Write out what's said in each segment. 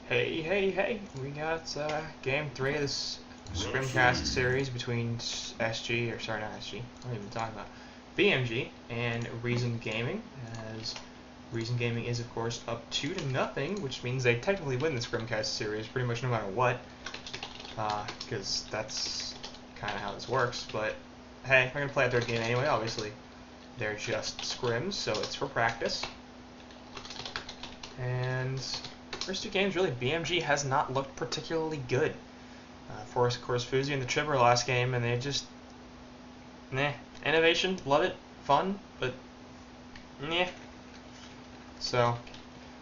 Hey, hey, hey! We got game 3 of this Scrimcast series between SG, or sorry, not SG, what am I even talking about? BMG and Reason Gaming, as Reason Gaming is, of course, up 2-0, which means they technically win the Scrimcast series pretty much no matter what, because that's kind of how this works, but hey, I'm going to play a third game anyway, obviously. They're just scrims, so it's for practice. And first two games, really, BMG has not looked particularly good. Forrest, of course, Fuzi and the Tribber last game, and they just, innovation, love it, fun, but, So,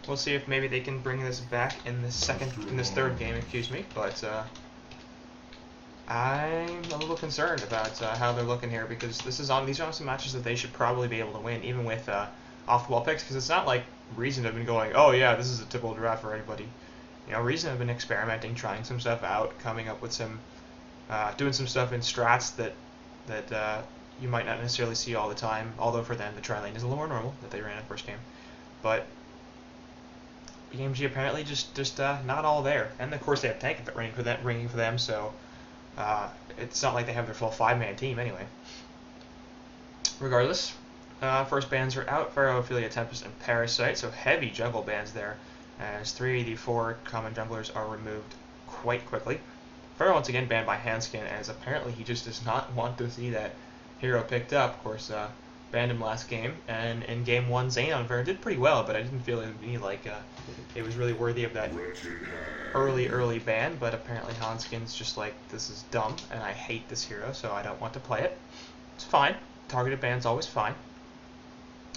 we'll see if maybe they can bring this back in this third game, excuse me, but, I'm a little concerned about how they're looking here, because these are some matches that they should probably be able to win, even with off-the-wall picks, because it's not like Reason have been going, oh yeah, this is a typical draft for anybody. You know, Reason have been experimenting, trying some stuff out, coming up with some, doing some stuff in strats that you might not necessarily see all the time, although for them the tri-lane is a little more normal that they ran in the first game. But BMG apparently just not all there, and of course they have Tank ringing for them, so it's not like they have their full 5-man team anyway. Regardless, first bans are out, Pharaoh, Ophelia, Tempest, and Parasite, so heavy jungle bans there, as 3 of the 4 common junglers are removed quite quickly. Pharaoh once again banned by Handskin, as apparently he just does not want to see that hero picked up. Of course, banned him last game, and in game 1, Xenon Pharaoh did pretty well, but I didn't feel it was really worthy of that early ban, but apparently Hanskin's just like, this is dumb, and I hate this hero, so I don't want to play it. It's fine. Targeted ban's always fine.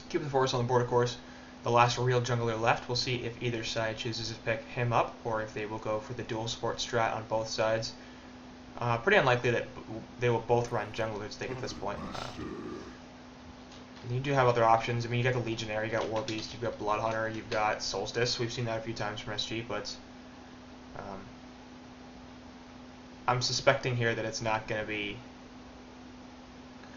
Keep the forest on the board, of course. The last real jungler left. We'll see if either side chooses to pick him up, or if they will go for the dual support strat on both sides. Pretty unlikely that they will both run jungle, I think, at this point. You do have other options. I mean, you got the Legionnaire, you got War Beast, you've got Blood Hunter, you've got Solstice. We've seen that a few times from SG, but I'm suspecting here that it's not going to be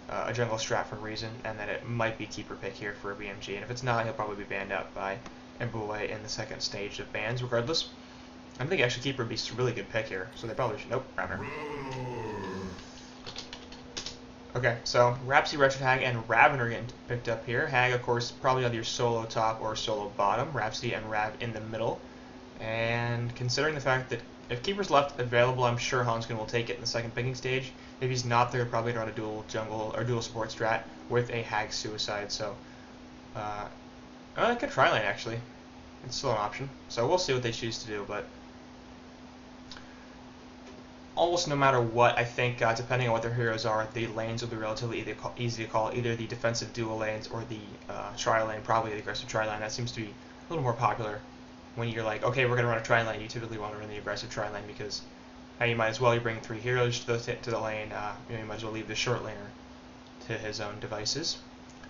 a jungle strat for Reason, and that it might be keeper pick here for a BMG, and if it's not, he'll probably be banned out by Mbue in the second stage of bans. Regardless, I think actually keeper would be a really good pick here, so they probably should. Nope, Ravener. Okay, so Rhapsody, Wretched Hag, and Ravener getting picked up here. Hag, of course, probably either solo top or solo bottom. Rhapsody and Rav in the middle. And considering the fact that if keeper's left available, I'm sure Hanskin will take it in the second picking stage. If he's not, they're probably going to run a dual jungle or dual support strat with a Hag Suicide. So, I could try lane actually. It's still an option. So we'll see what they choose to do, but almost no matter what, I think, depending on what their heroes are, the lanes will be relatively easy to call, either the defensive dual lanes or the tri-lane, probably the aggressive tri-lane. That seems to be a little more popular. When you're like, okay, we're going to run a tri-lane, you typically want to run the aggressive tri-lane because you might as well, you bring 3 heroes to the lane, you might as well leave the short laner to his own devices.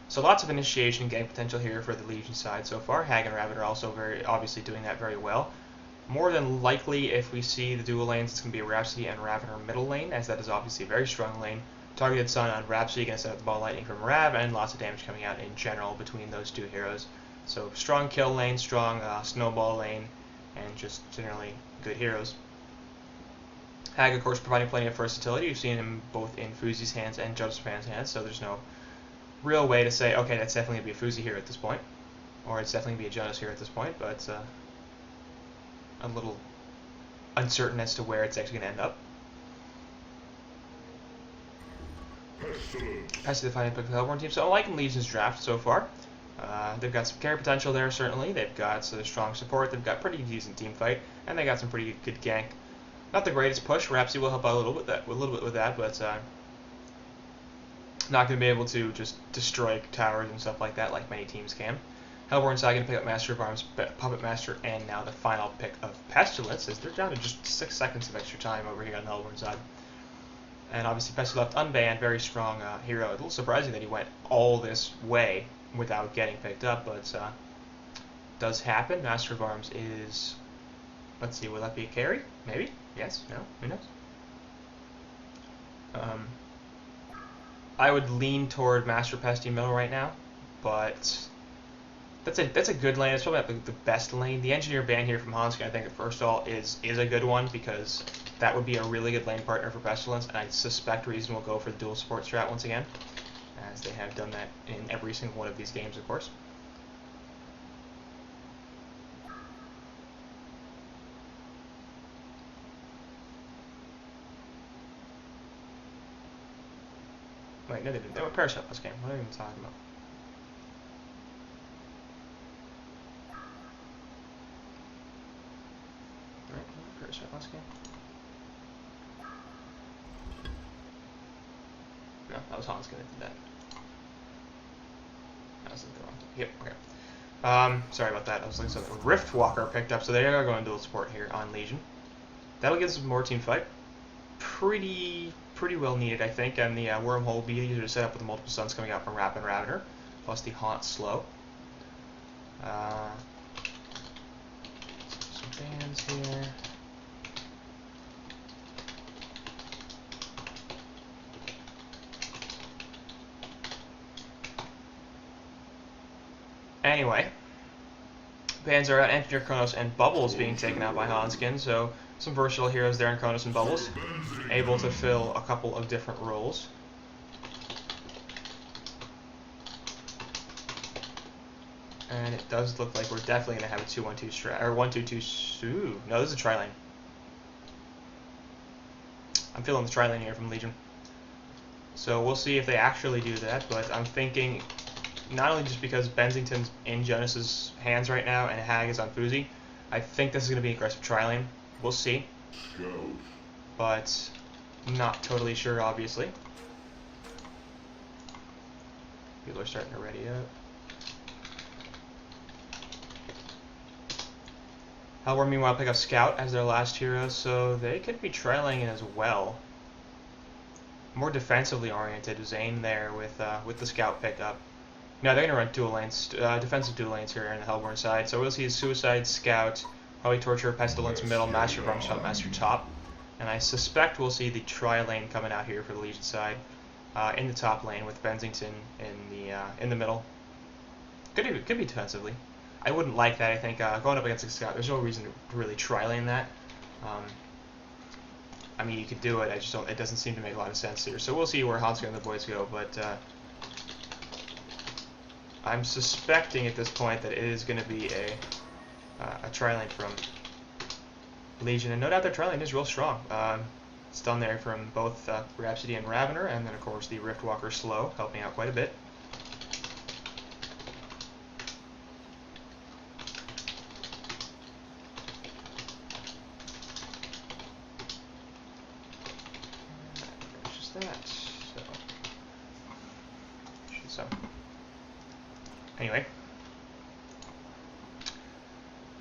So lots of initiation game potential here for the Legion side so far. Hag and Rabbit are also very obviously doing that very well. More than likely, if we see the dual lanes, it's going to be a Rhapsody and Ravener middle lane, as that is obviously a very strong lane. Targeted Sun on Rhapsody, going to set up the ball lightning from Rav, and lots of damage coming out in general between those two heroes. So strong kill lane, strong snowball lane, and just generally good heroes. Hag, of course, providing plenty of versatility. You've seen him both in Fuzi's hands and Judge's hands, so there's no real way to say, okay, that's definitely going to be a Fuzi here at this point, or it's definitely going to be a Jonas here at this point, but a little uncertain as to where it's actually going to end up. Pestilence, the final pick for the Hellborn team. So I'm liking Legion's draft so far. They've got some carry potential there, certainly. They've got strong support. They've got pretty decent team fight, and they got some pretty good gank. Not the greatest push. Rhapsody will help out a little bit with that, but not going to be able to just destroy towers and stuff like that like many teams can. Hellborn side going to pick up Master of Arms, Puppet Master, and now the final pick of Pestilence, as they're down to just 6 seconds of extra time over here on the Hellborn side. And obviously Pestilence left unbanned, very strong hero. A little surprising that he went all this way without getting picked up, but does happen. Master of Arms is, let's see, will that be a carry? Maybe? Yes? No? Who knows? I would lean toward Master Pesty middle right now, but That's a good lane. It's probably not the best lane. The engineer ban here from Hanskin, I think, at first of all, is a good one because that would be a really good lane partner for Pestilence, and I suspect Reason will go for the dual support strat once again, as they have done that in every single one of these games, of course. Wait, no, they didn't. They went Parashot last game. What are you even talking about? Right, Parashot last game. No, that was Hanskin that did that. That was the wrong thing. Yep, okay. Sorry about that. I was looking at something. Rift Walker picked up, so they are going dual support here on Legion. That'll give us more team fight. Pretty well needed, I think, and the Wormhole will be easier to set up with the multiple stuns coming out from Rapid Ravener, plus the Haunt Slow. Some bans here. Anyway, bans are out. Engineer, Kronos, and Bubbles being taken out by Hanskin, so some versatile heroes there in Kronos and Bubbles, able to fill a couple of different roles. And it does look like we're definitely going to have a 2-1-2 strat, or 1-2-2. Ooh, no, this is a tri-lane. I'm feeling the tri-lane here from Legion. So we'll see if they actually do that, but I'm thinking, not only just because Bensington's in Jonas's hands right now and Hag is on Fuzi, I think this is going to be an aggressive tri-lane. We'll see. But not totally sure, obviously. People are starting to ready up. Hellborn, meanwhile, pick up Scout as their last hero, so they could be tri-laning as well. More defensively oriented Zane there with the Scout pickup. Now they're going to run dual lanes, defensive dual lanes here on the Hellborn side. So we'll see Suicide, Scout, probably Torture, Pestilence middle, Master of Arms front, Master top. And I suspect we'll see the tri-lane coming out here for the Legion side in the top lane with Bensington in the middle. Could be defensively. I wouldn't like that, I think. Going up against a Scout, there's no reason to really tri-lane that. I mean, you could do it, it doesn't seem to make a lot of sense here. So we'll see where Hanskin and the boys go, but I'm suspecting at this point that it is going to be a tri-lane from Legion, and no doubt their tri-lane is real strong. It's done there from both Rhapsody and Ravener, and then of course the Riftwalker Slow, helping out quite a bit. Just that. So. Anyway,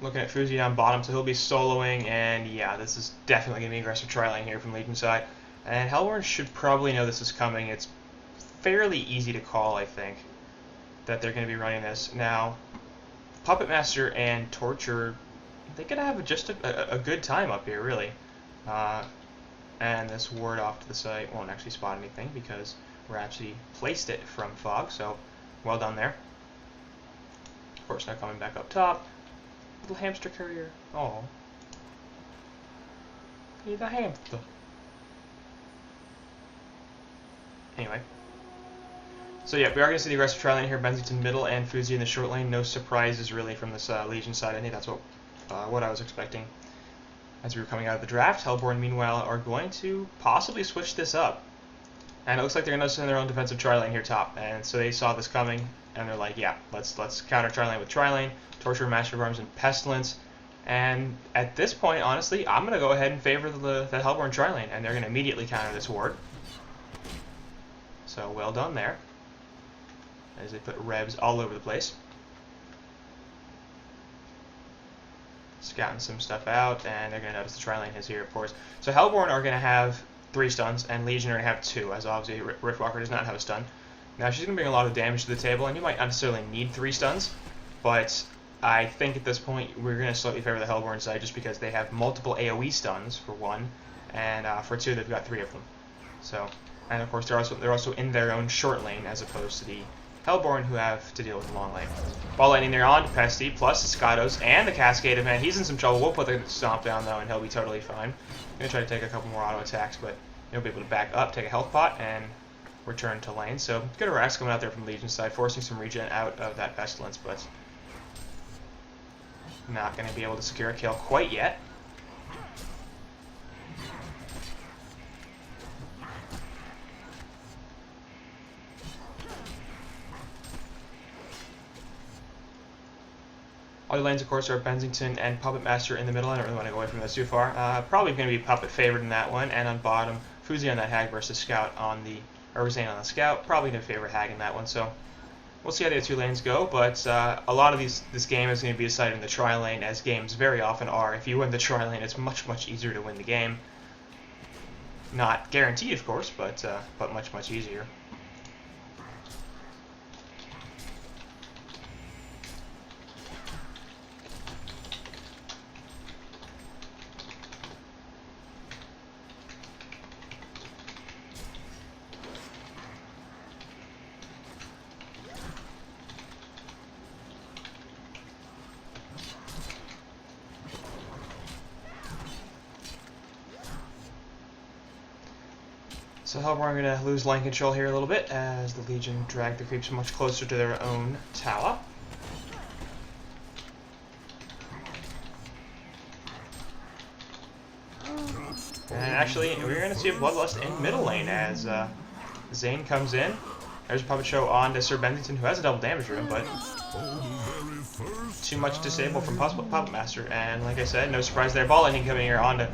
looking at Fuzi down bottom, so he'll be soloing, and yeah, this is definitely going to be an aggressive tri-lane here from Legion side. And Hellborn should probably know this is coming. It's fairly easy to call, I think, that they're going to be running this. Now, Puppet Master and Torture, they're going to have just a good time up here, really. And this ward off to the side won't actually spot anything because Rhapsody placed it from Fog, so well done there. Of course, now coming back up top. Little hamster carrier. Oh. He's a hamster. Anyway. So yeah, we are going to see the aggressive tri-lane here. Bensington middle and Fuzi in the short lane. No surprises really from this Legion side. I think that's what I was expecting as we were coming out of the draft. Hellborn, meanwhile, are going to possibly switch this up. And it looks like they're going to send their own defensive tri-lane here top. And so they saw this coming, and they're like, yeah, let's counter tri-lane with tri-lane, Torture, Master of Arms, and Pestilence. And at this point, honestly, I'm going to go ahead and favor the Hellborn tri-lane, and they're going to immediately counter this ward. So well done there, as they put revs all over the place. Scouting some stuff out, and they're going to notice the tri-lane is here, of course. So Hellborn are going to have 3 stuns, and Legion are going to have 2, as obviously Riftwalker does not have a stun. Now, she's going to bring a lot of damage to the table, and you might not necessarily need 3 stuns, but I think at this point we're going to slightly favor the Hellborn side just because they have multiple AoE stuns, for 1, and for 2, they've got 3 of them. So, and of course, they're also in their own short lane as opposed to the Hellborn who have to deal with the long lane. Ball lightning there on to Pesty, plus the Skados and the Cascade event. He's in some trouble. We'll put the Stomp down though, and he'll be totally fine. Gonna try to take a couple more auto attacks, but he'll be able to back up, take a health pot, and return to lane. So good harass coming out there from Legion's side, forcing some regen out of that Pestilence, but not going to be able to secure a kill quite yet. Other lanes, of course, are Bensington and Puppet Master in the middle. I don't really want to go away from those too far. Probably going to be Puppet favored in that one, and on bottom, Fuzi on that Hag versus Scout on the, or Zane on the Scout. Probably going to favor Hag in that one. So we'll see how the other two lanes go, but a lot of this game is going to be decided in the tri lane, as games very often are. If you win the tri lane, it's much, much easier to win the game. Not guaranteed, of course, but much, much easier. So Hellborn are going to lose lane control here a little bit as the Legion drag the creeps much closer to their own tower. And actually, we're going to see a Bloodlust in middle lane as Zane comes in. There's a Puppet Show on to Sir Bensington, who has a double damage room, but too much disable from Puppet Master. And like I said, no surprise there. Ball lightning coming here onto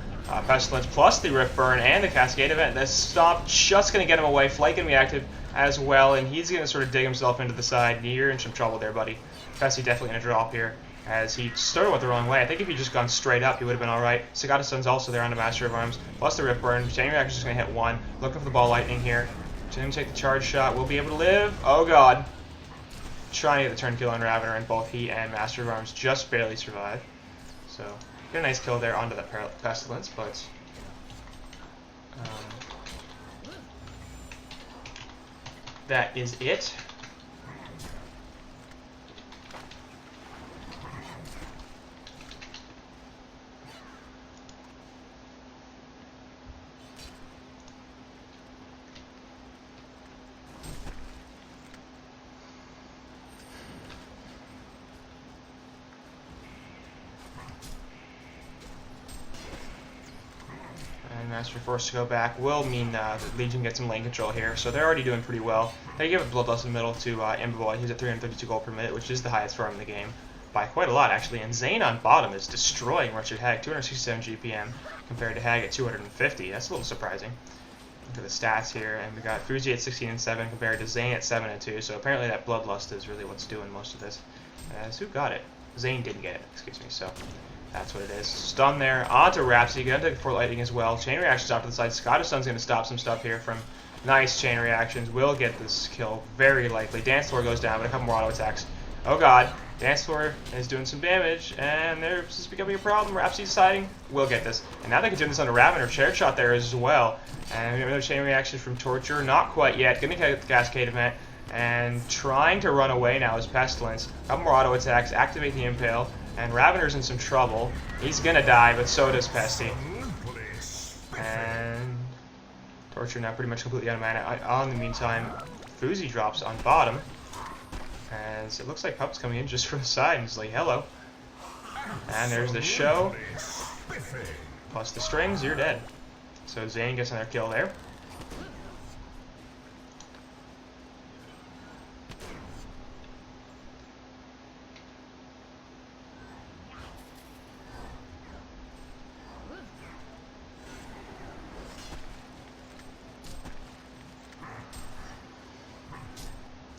Pestilence, plus the Rift Burn and the Cascade event. This Stomp just going to get him away. Flight going to be active as well, and he's going to sort of dig himself into the side. You're in some trouble there, buddy. Pesty definitely going to drop here, as he started with the wrong way. I think if he'd just gone straight up, he would have been alright. Sagata Sun's also there on the Master of Arms, plus the Rift Burn. Chain Reaction's just going to hit one. Looking for the Ball Lightning here. Him take the charge shot. We'll be able to live. Oh god. Trying to get the turn kill on Ravener, and both he and Master of Arms just barely survive. So, get a nice kill there onto that Pestilence, but that is it. Master forced to go back will mean that Legion gets some lane control here, so they're already doing pretty well. They give a Bloodlust in the middle to Imberboy. He's at 332 gold per minute, which is the highest for him in the game by quite a lot, actually. And Zane on bottom is destroying Wretched Hag, 267 GPM compared to Hag at 250. That's a little surprising. Look at the stats here, and we got Fuzi at 16 and 7 compared to Zane at 7 and 2. So apparently that Bloodlust is really what's doing most of this. As who got it? Zane didn't get it, excuse me. So that's what it is. Stun there. Onto Rhapsody. Gonna take Fort Lightning as well. Chain reactions off to the side. Scottish Sun's gonna stop some stuff here from nice chain reactions. Will get this kill very likely. Dance Floor goes down, but a couple more auto attacks. Oh god. Dance Floor is doing some damage, and this is becoming a problem. Rhapsody's deciding we'll get this. And now they can do this on a Ravener. Chair shot there as well. And another chain reaction from Torture. Not quite yet. Gonna get the Cascade event. And trying to run away now is Pestilence. A couple more auto attacks. Activate the Impale. And Ravener's in some trouble. He's gonna die, but so does Pesty. And Torture now pretty much completely out of mana. In the meantime, Fuzi drops on bottom. As it looks like Pup's coming in just from the side, and he's like, hello. And there's the show. Plus the strings, you're dead. So Zane gets another kill there.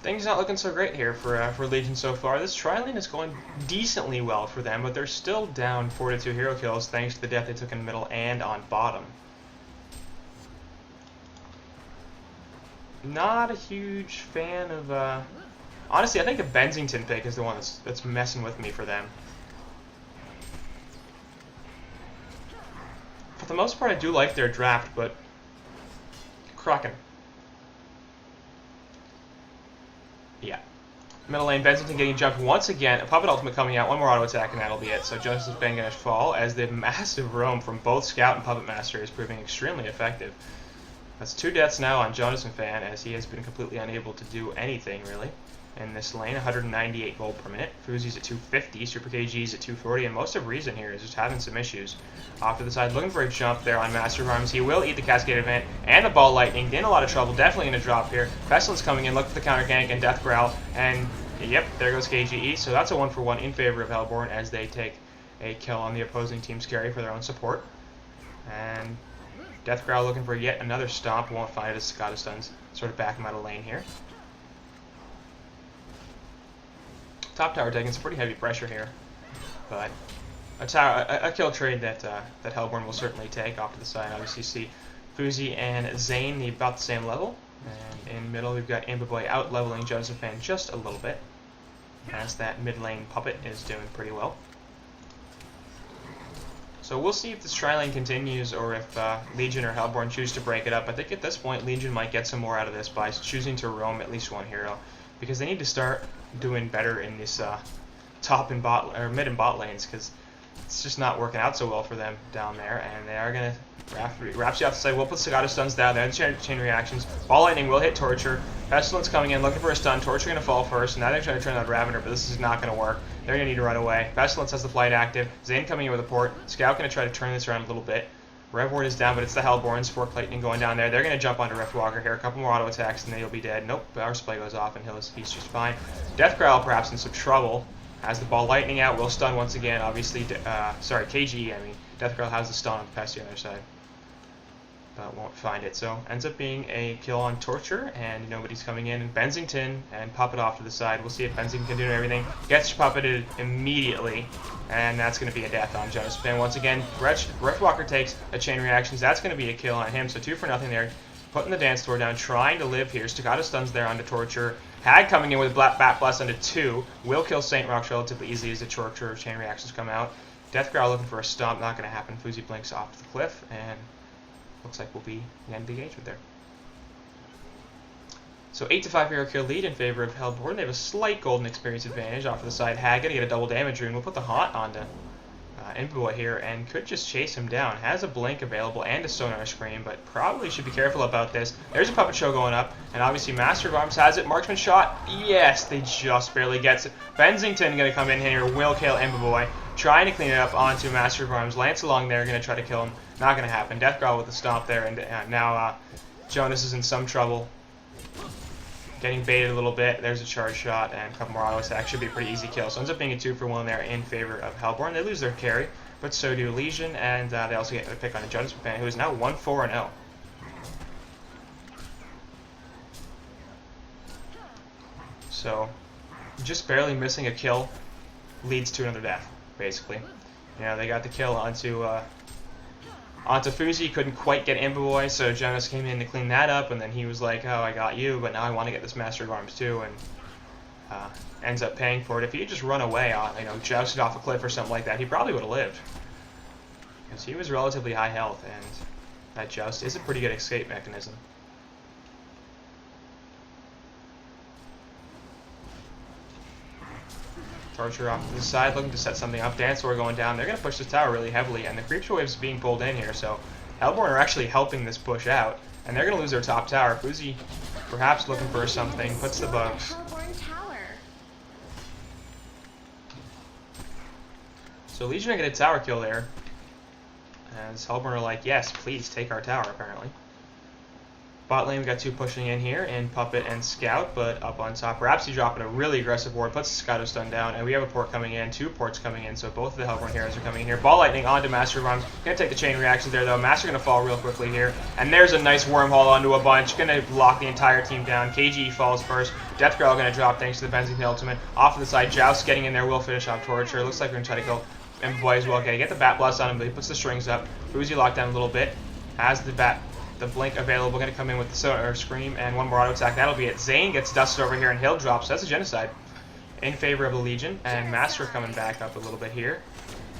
Things not looking so great here for Legion so far. This tri-lane is going decently well for them, but they're still down 4-2 hero kills thanks to the death they took in the middle and on bottom. Not a huge fan of... honestly, I think the Bensington pick is the one that's messing with me for them. For the most part, I do like their draft, but... Kraken. Yeah. Middle lane, Bensington getting jumped once again. A Puppet Ultimate coming out, one more auto attack, and that'll be it. So Jonas' Bane going to fall as the massive roam from both Scout and Puppet Master is proving extremely effective. That's 2 deaths now on Jonas and Fan, as he has been completely unable to do anything, really, in this lane. 198 gold per minute. Fuzi's at 250, Super KG's at 240, and most of Reason here is just having some issues. Off to the side, looking for a jump there on Master of Arms. He will eat the Cascade Event and the Ball Lightning. In a lot of trouble, definitely going to drop here. Pestilence coming in, look for the counter gank and Death Growl, and yep, there goes KGE. So that's a 1-for-1 in favor of Hellborn as they take a kill on the opposing team's carry for their own support. And Death Growl looking for yet another stomp. Won't find it as Scott stuns sort of back him out of lane here. Top tower taking some pretty heavy pressure here, but a kill trade that that Hellborn will certainly take. Off to the side, obviously you see Fuzi and Zane about the same level, and in middle we've got Imbaboy out leveling Josephine just a little bit, as that mid lane Puppet is doing pretty well. So we'll see if this tri-lane continues or if Legion or Hellborn choose to break it up. I think at this point Legion might get some more out of this by choosing to roam at least one hero, because they need to start doing better in this top and bot or mid and bot lanes, because it's just not working out so well for them down there. And they are gonna Rhapsody off the side. We'll put Sagata stuns down there. Chain reactions. Ball Lightning will hit Torture. Pestilence coming in, looking for a stun. Torture gonna fall first. And now they're trying to turn on Ravener, but this is not gonna work. They're gonna need to run away. Pestilence has the flight active. Zane coming in with a port. Scout gonna try to turn this around a little bit. Rev Ward is down, but it's the Hellborns. Fork Lightning going down there. They're going to jump onto Riftwalker here. A couple more auto attacks, and then he'll be dead. Nope, Power Supply goes off, and he's just fine. Death Growl perhaps in some trouble. Has the Ball Lightning out. Will stun once again. Obviously, sorry, KG, I mean. Death Growl has the stun on past the other side, but won't find it. So ends up being a kill on Torture, and nobody's coming in. And Bensington and Puppet off to the side. We'll see if Bensington can do everything. Gets puppeted immediately, and that's going to be a death on Jonas. And once again, Riftwalker takes a chain reactions. That's going to be a kill on him. So 2 for nothing there. Putting the Dance Door down, trying to live here. Staccato stuns there onto Torture. Hag coming in with Bat Blast onto 2. Will kill Saint Rocks relatively easily as the Torture chain reactions come out. Death Growl looking for a stomp. Not going to happen. Fuzi blinks off the cliff, and looks like we'll be the end of the engagement there. So 8-5 hero kill lead in favor of Hellborn. They have a slight golden experience advantage. Off to the side, Hag gonna get a double damage rune. We'll put the Haunt onto Imbaboy here and could just chase him down. Has a blink available and a sonar scream, but probably should be careful about this. There's a Puppet Show going up, and obviously Master of Arms has it. Marksman shot, yes, they just barely gets it. Bensington gonna come in here, will kill Imbaboy, trying to clean it up onto Master of Arms. Lance along there, gonna try to kill him. Not gonna happen. Death Growl with the stomp there, and now Jonas is in some trouble. Getting baited a little bit. There's a charge shot and a couple more auto attacks. Should be a pretty easy kill. So ends up being a 2-for-1 there in favor of Hellborn. They lose their carry, but so do Legion, and they also get a pick on a Jonas fan, who is now 1-4-0. So just barely missing a kill leads to another death, basically. You know, they got the kill onto Fuzi, couldn't quite get Imbaboy, so Jonas came in to clean that up, and then he was like, oh, I got you, but now I want to get this Master of Arms too, and ends up paying for it. If he had just run away, you know, jousted off a cliff or something like that, he probably would have lived, because he was relatively high health, and that joust is a pretty good escape mechanism. Torture off to the side, looking to set something up. Dance Door going down. They're going to push this tower really heavily, and the Creature Wave's being pulled in here, so Hellborn are actually helping this push out, and they're going to lose their top tower. Fuzi perhaps looking for something, puts the bugs. So Legion are going to get a tower kill there, as Hellborn are like, yes, please take our tower, apparently. Bot lane, we got 2 pushing in here, in Puppet and Scout, but up on top, Rhapsody dropping a really aggressive ward, puts the Scotto stun down, and we have a port coming in, 2 ports coming in, so both of the Hellborn heroes are coming in here. Ball Lightning onto Master of Arms, gonna take the chain reactions there though. Master gonna fall real quickly here, and there's a nice wormhole onto a bunch, gonna lock the entire team down. KG falls first, Death Growl gonna drop thanks to the Benzing ultimate. Off to the side, Joust getting in there, will finish off Torture. Looks like we're gonna try to kill Imbaboy as well. Okay, get the Bat Blast on him, but he puts the strings up. Fuzi locked down a little bit, has the blink available, going to come in with the sonar scream and 1 more auto attack. That'll be it. Zane gets dusted over here and he'll drop, so that's a genocide in favor of the Legion. And Master coming back up a little bit here.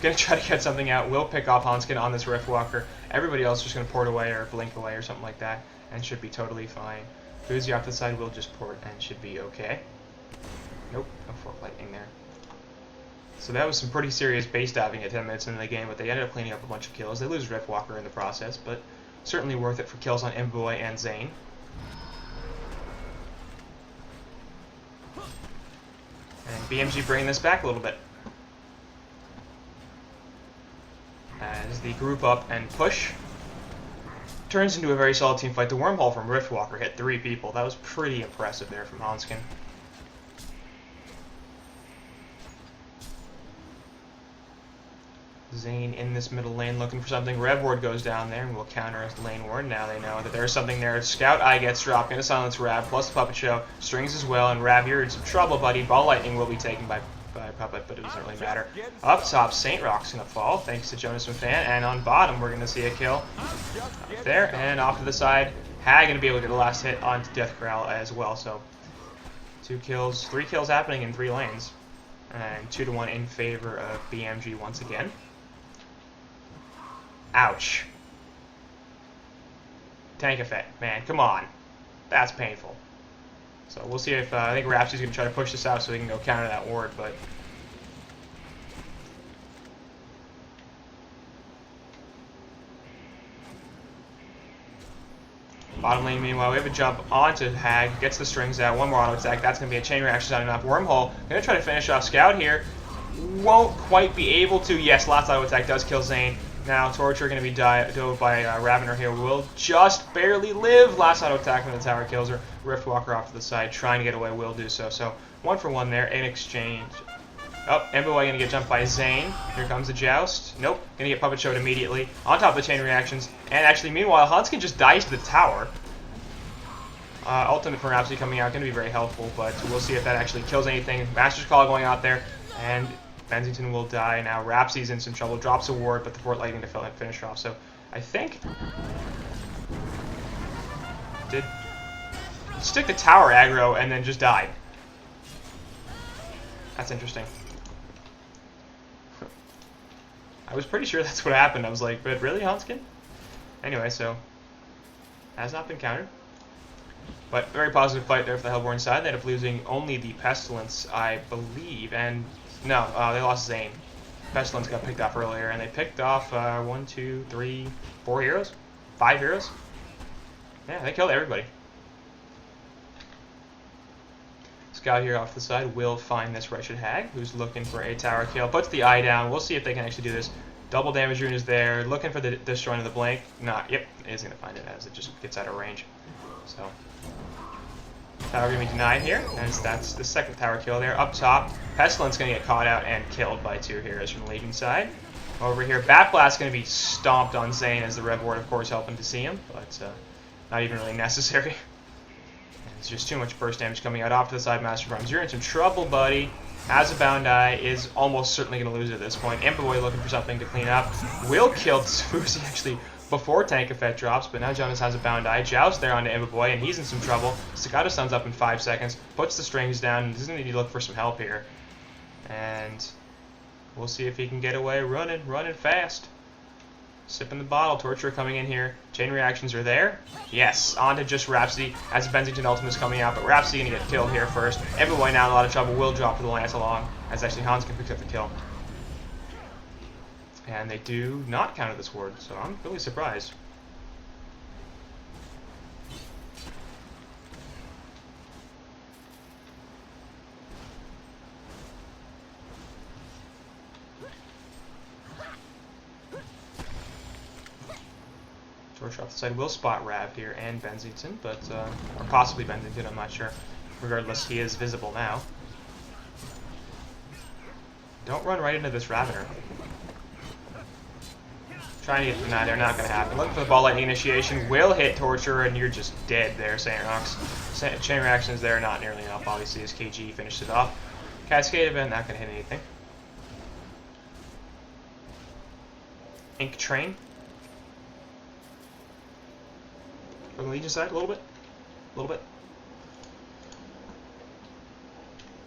Going to try to get something out. Will pick off Hanskin on this Riftwalker. Everybody else just going to port away or blink away or something like that and should be totally fine. Fuzi off the side will just port and should be okay. Nope, no fork lightning there. So that was some pretty serious base diving at 10 minutes into the game, but they ended up cleaning up a bunch of kills. They lose Riftwalker in the process, but certainly worth it for kills on Imboy and Zane. And BMG bringing this back a little bit. As the group up and push turns into a very solid team fight. The wormhole from Riftwalker hit 3 people. That was pretty impressive there from Hanskin. Zane in this middle lane looking for something. Rev Ward goes down there and will counter as lane ward. Now they know that there's something there. Scout Eye gets dropped. Gonna silence Rav plus the Puppet Show. Strings as well, and Rav, you're in some trouble, buddy. Ball Lightning will be taken by Puppet, but it doesn't really matter. Up top, Saint Rock's gonna fall thanks to Jonas Fan, and on bottom we're gonna see a kill up there, and off to the side. Hag gonna be able to get the last hit onto Death Corral as well. So 3 kills happening in 3 lanes, and 2-1 in favor of BMG once again. Ouch. Tank effect, man, come on. That's painful. So we'll see if, I think Rhapsody's going to try to push this out so he can go counter that ward, but... Bottom lane, meanwhile, we have a jump onto Hag, gets the strings out, 1 more auto attack, that's going to be a chain reaction, not enough. Wormhole, going to try to finish off Scout here. Won't quite be able to. Yes, last auto attack does kill Zane. Now Torture going to be dove by Ravener here. Will just barely live. Last auto attack from the tower kills her. Riftwalker off to the side, trying to get away. Will do so. So 1 for 1 there in exchange. Oh, Emboy going to get jumped by Zane. Here comes the joust. Nope, going to get Puppet Showed immediately. On top of the chain reactions. And actually, meanwhile, Hanskin just dies to the tower. Ultimate from Rhapsody coming out, going to be very helpful, but we'll see if that actually kills anything. Master's Call going out there, and Bensington will die. Now Rhapsody's in some trouble, drops a ward, but the Fort Lightning to finish off. So I think... Did he stick the tower aggro and then just died? That's interesting. I was pretty sure that's what happened. I was like, but really, Hanskin? Anyway, so has not been countered. But very positive fight there for the Hellborn side. They ended up losing only the Pestilence, I believe, and no, they lost Zane. Pestilence got picked off earlier, and they picked off 1, 2, 3, 4 heroes? 5 heroes? Yeah, they killed everybody. Scout here off the side will find this wretched Hag, who's looking for a tower kill. Puts the eye down. We'll see if they can actually do this. Double damage rune is there. Looking for the destroying of the blink. Yep, it is going to find it as it just gets out of range. So, tower going to be denied here, as that's the second tower kill there. Up top, Pestilence going to get caught out and killed by 2 heroes from the Legion side. Over here, Bat Blast going to be stomped on Zane, as the Rev Ward, of course, helping to see him, but not even really necessary. It's just too much burst damage coming out off to the side. Master Arms, you're in some trouble, buddy. Has a Bound Eye, is almost certainly going to lose at this point. Imboy looking for something to clean up. Will kill Sufuzi actually before Tank Effect drops, but now Jonas has a Bound Eye. Joust there onto Imboy, and he's in some trouble. Staccato stuns up in 5 seconds, puts the strings down, and doesn't need to look for some help here. And we'll see if he can get away running fast. Sipping the bottle. Torture coming in here. Chain reactions are there. Yes, onto just Rhapsody as Bensington Ultimate's coming out, but Rhapsody going to get killed here first. Imboy now in a lot of trouble. Will drop to the Lance along, as actually Hanskin picks up the kill. And they do not counter this ward, so I'm really surprised. Torch off the side will spot Rav here and Bensington, but or possibly Bensington, I'm not sure. Regardless, he is visible now. Don't run right into this Ravener. Trying to get the 9, they're not going to happen. Looking for the Ball Lightning initiation, will hit Torture, and you're just dead there, St. Rox. Chain reactions there, not nearly enough, obviously, as KG finished it off. Cascade event, not going to hit anything. Ink Train. From the Legion side, a little bit.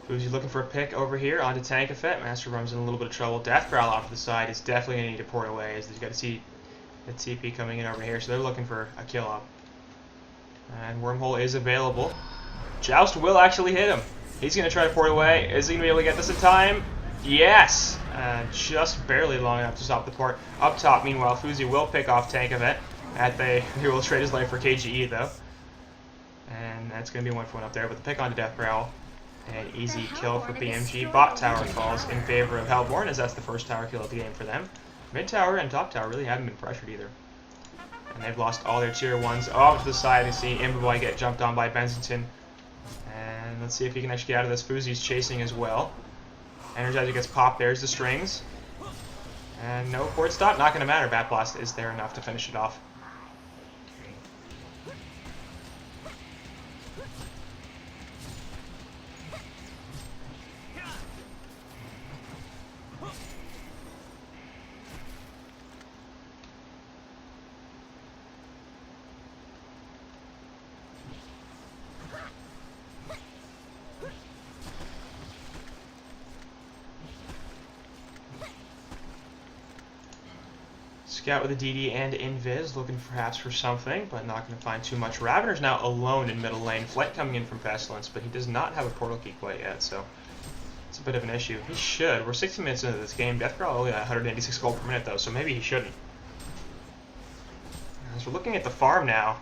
Fuzi's looking for a pick over here onto Tank Effect. Master Rum's in a little bit of trouble. Death Growl off to the side is definitely going to need to port away, as they've got to see the TP coming in over here, so they're looking for a kill up. And Wormhole is available. Joust will actually hit him. He's going to try to port away. Is he going to be able to get this in time? Yes! Just barely long enough to stop the port. Up top, meanwhile, Fuzi will pick off Tank Event. He will trade his life for KGE, though. And that's going to be 1-for-1 up there with the pick onto Death Growl. An easy kill for BMG. Bot tower falls in favor of Hellborn, as that's the first tower kill of the game for them. Mid tower and top tower really haven't been pressured either. And they've lost all their tier 1s off to the side. You see Imboboy get jumped on by Bensington. And let's see if he can actually get out of this. Fuzi's chasing as well. Energizer gets popped. There's the strings. And no port stop. Not going to matter. Bat Blast is there enough to finish it off. Scout with a DD and Invis, looking perhaps for something, but not going to find too much. Ravener's now alone in middle lane. Flight coming in from Pestilence, but he does not have a portal key quite yet, so it's a bit of an issue. He should. We're 60 minutes into this game. Death Growl only at 186 gold per minute, though, so maybe he shouldn't. As we're looking at the farm now,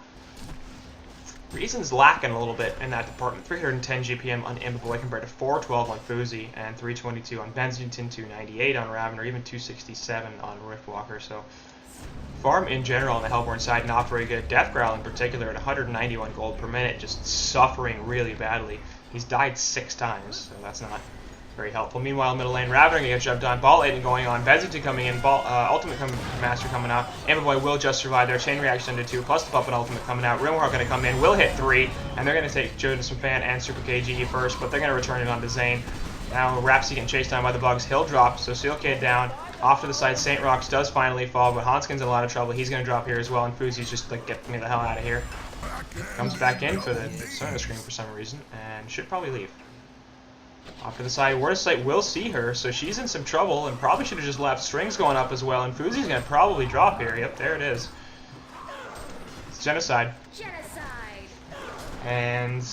Reason's lacking a little bit in that department. 310 GPM on Imboboy compared to 412 on Fuzi, and 322 on Bensington, 298 on Ravener, even 267 on Riftwalker, so farm in general on the Hellborn side not very good. Death Growl in particular at 191 gold per minute, just suffering really badly. He's died 6 times, so that's not very helpful. Meanwhile, middle lane, Ravener gonna get jumped on. Ball Aiden going on. Bensington coming in. Ultimate Master coming out. Imboboy will just survive there. Chain reaction into 2, plus the Puppet Ultimate coming out. Rimwar gonna come in. Will hit 3, and they're gonna take Jonas Fan and Super KGE first, but they're gonna return it onto Zane. Now Rapsy getting chased down by the bugs. He'll drop, so Sealcade down. Off to the side, St. Rocks does finally fall, but Hanskin's in a lot of trouble. He's going to drop here as well, and Fuzi's just like, get me the hell out of here. Comes back in for the center screen for some reason, and should probably leave. Off to the side, Wordsight will see her, so she's in some trouble, and probably should have just left strings going up as well, and Fuzi's going to probably drop here. Yep, there it is. It's Genocide. And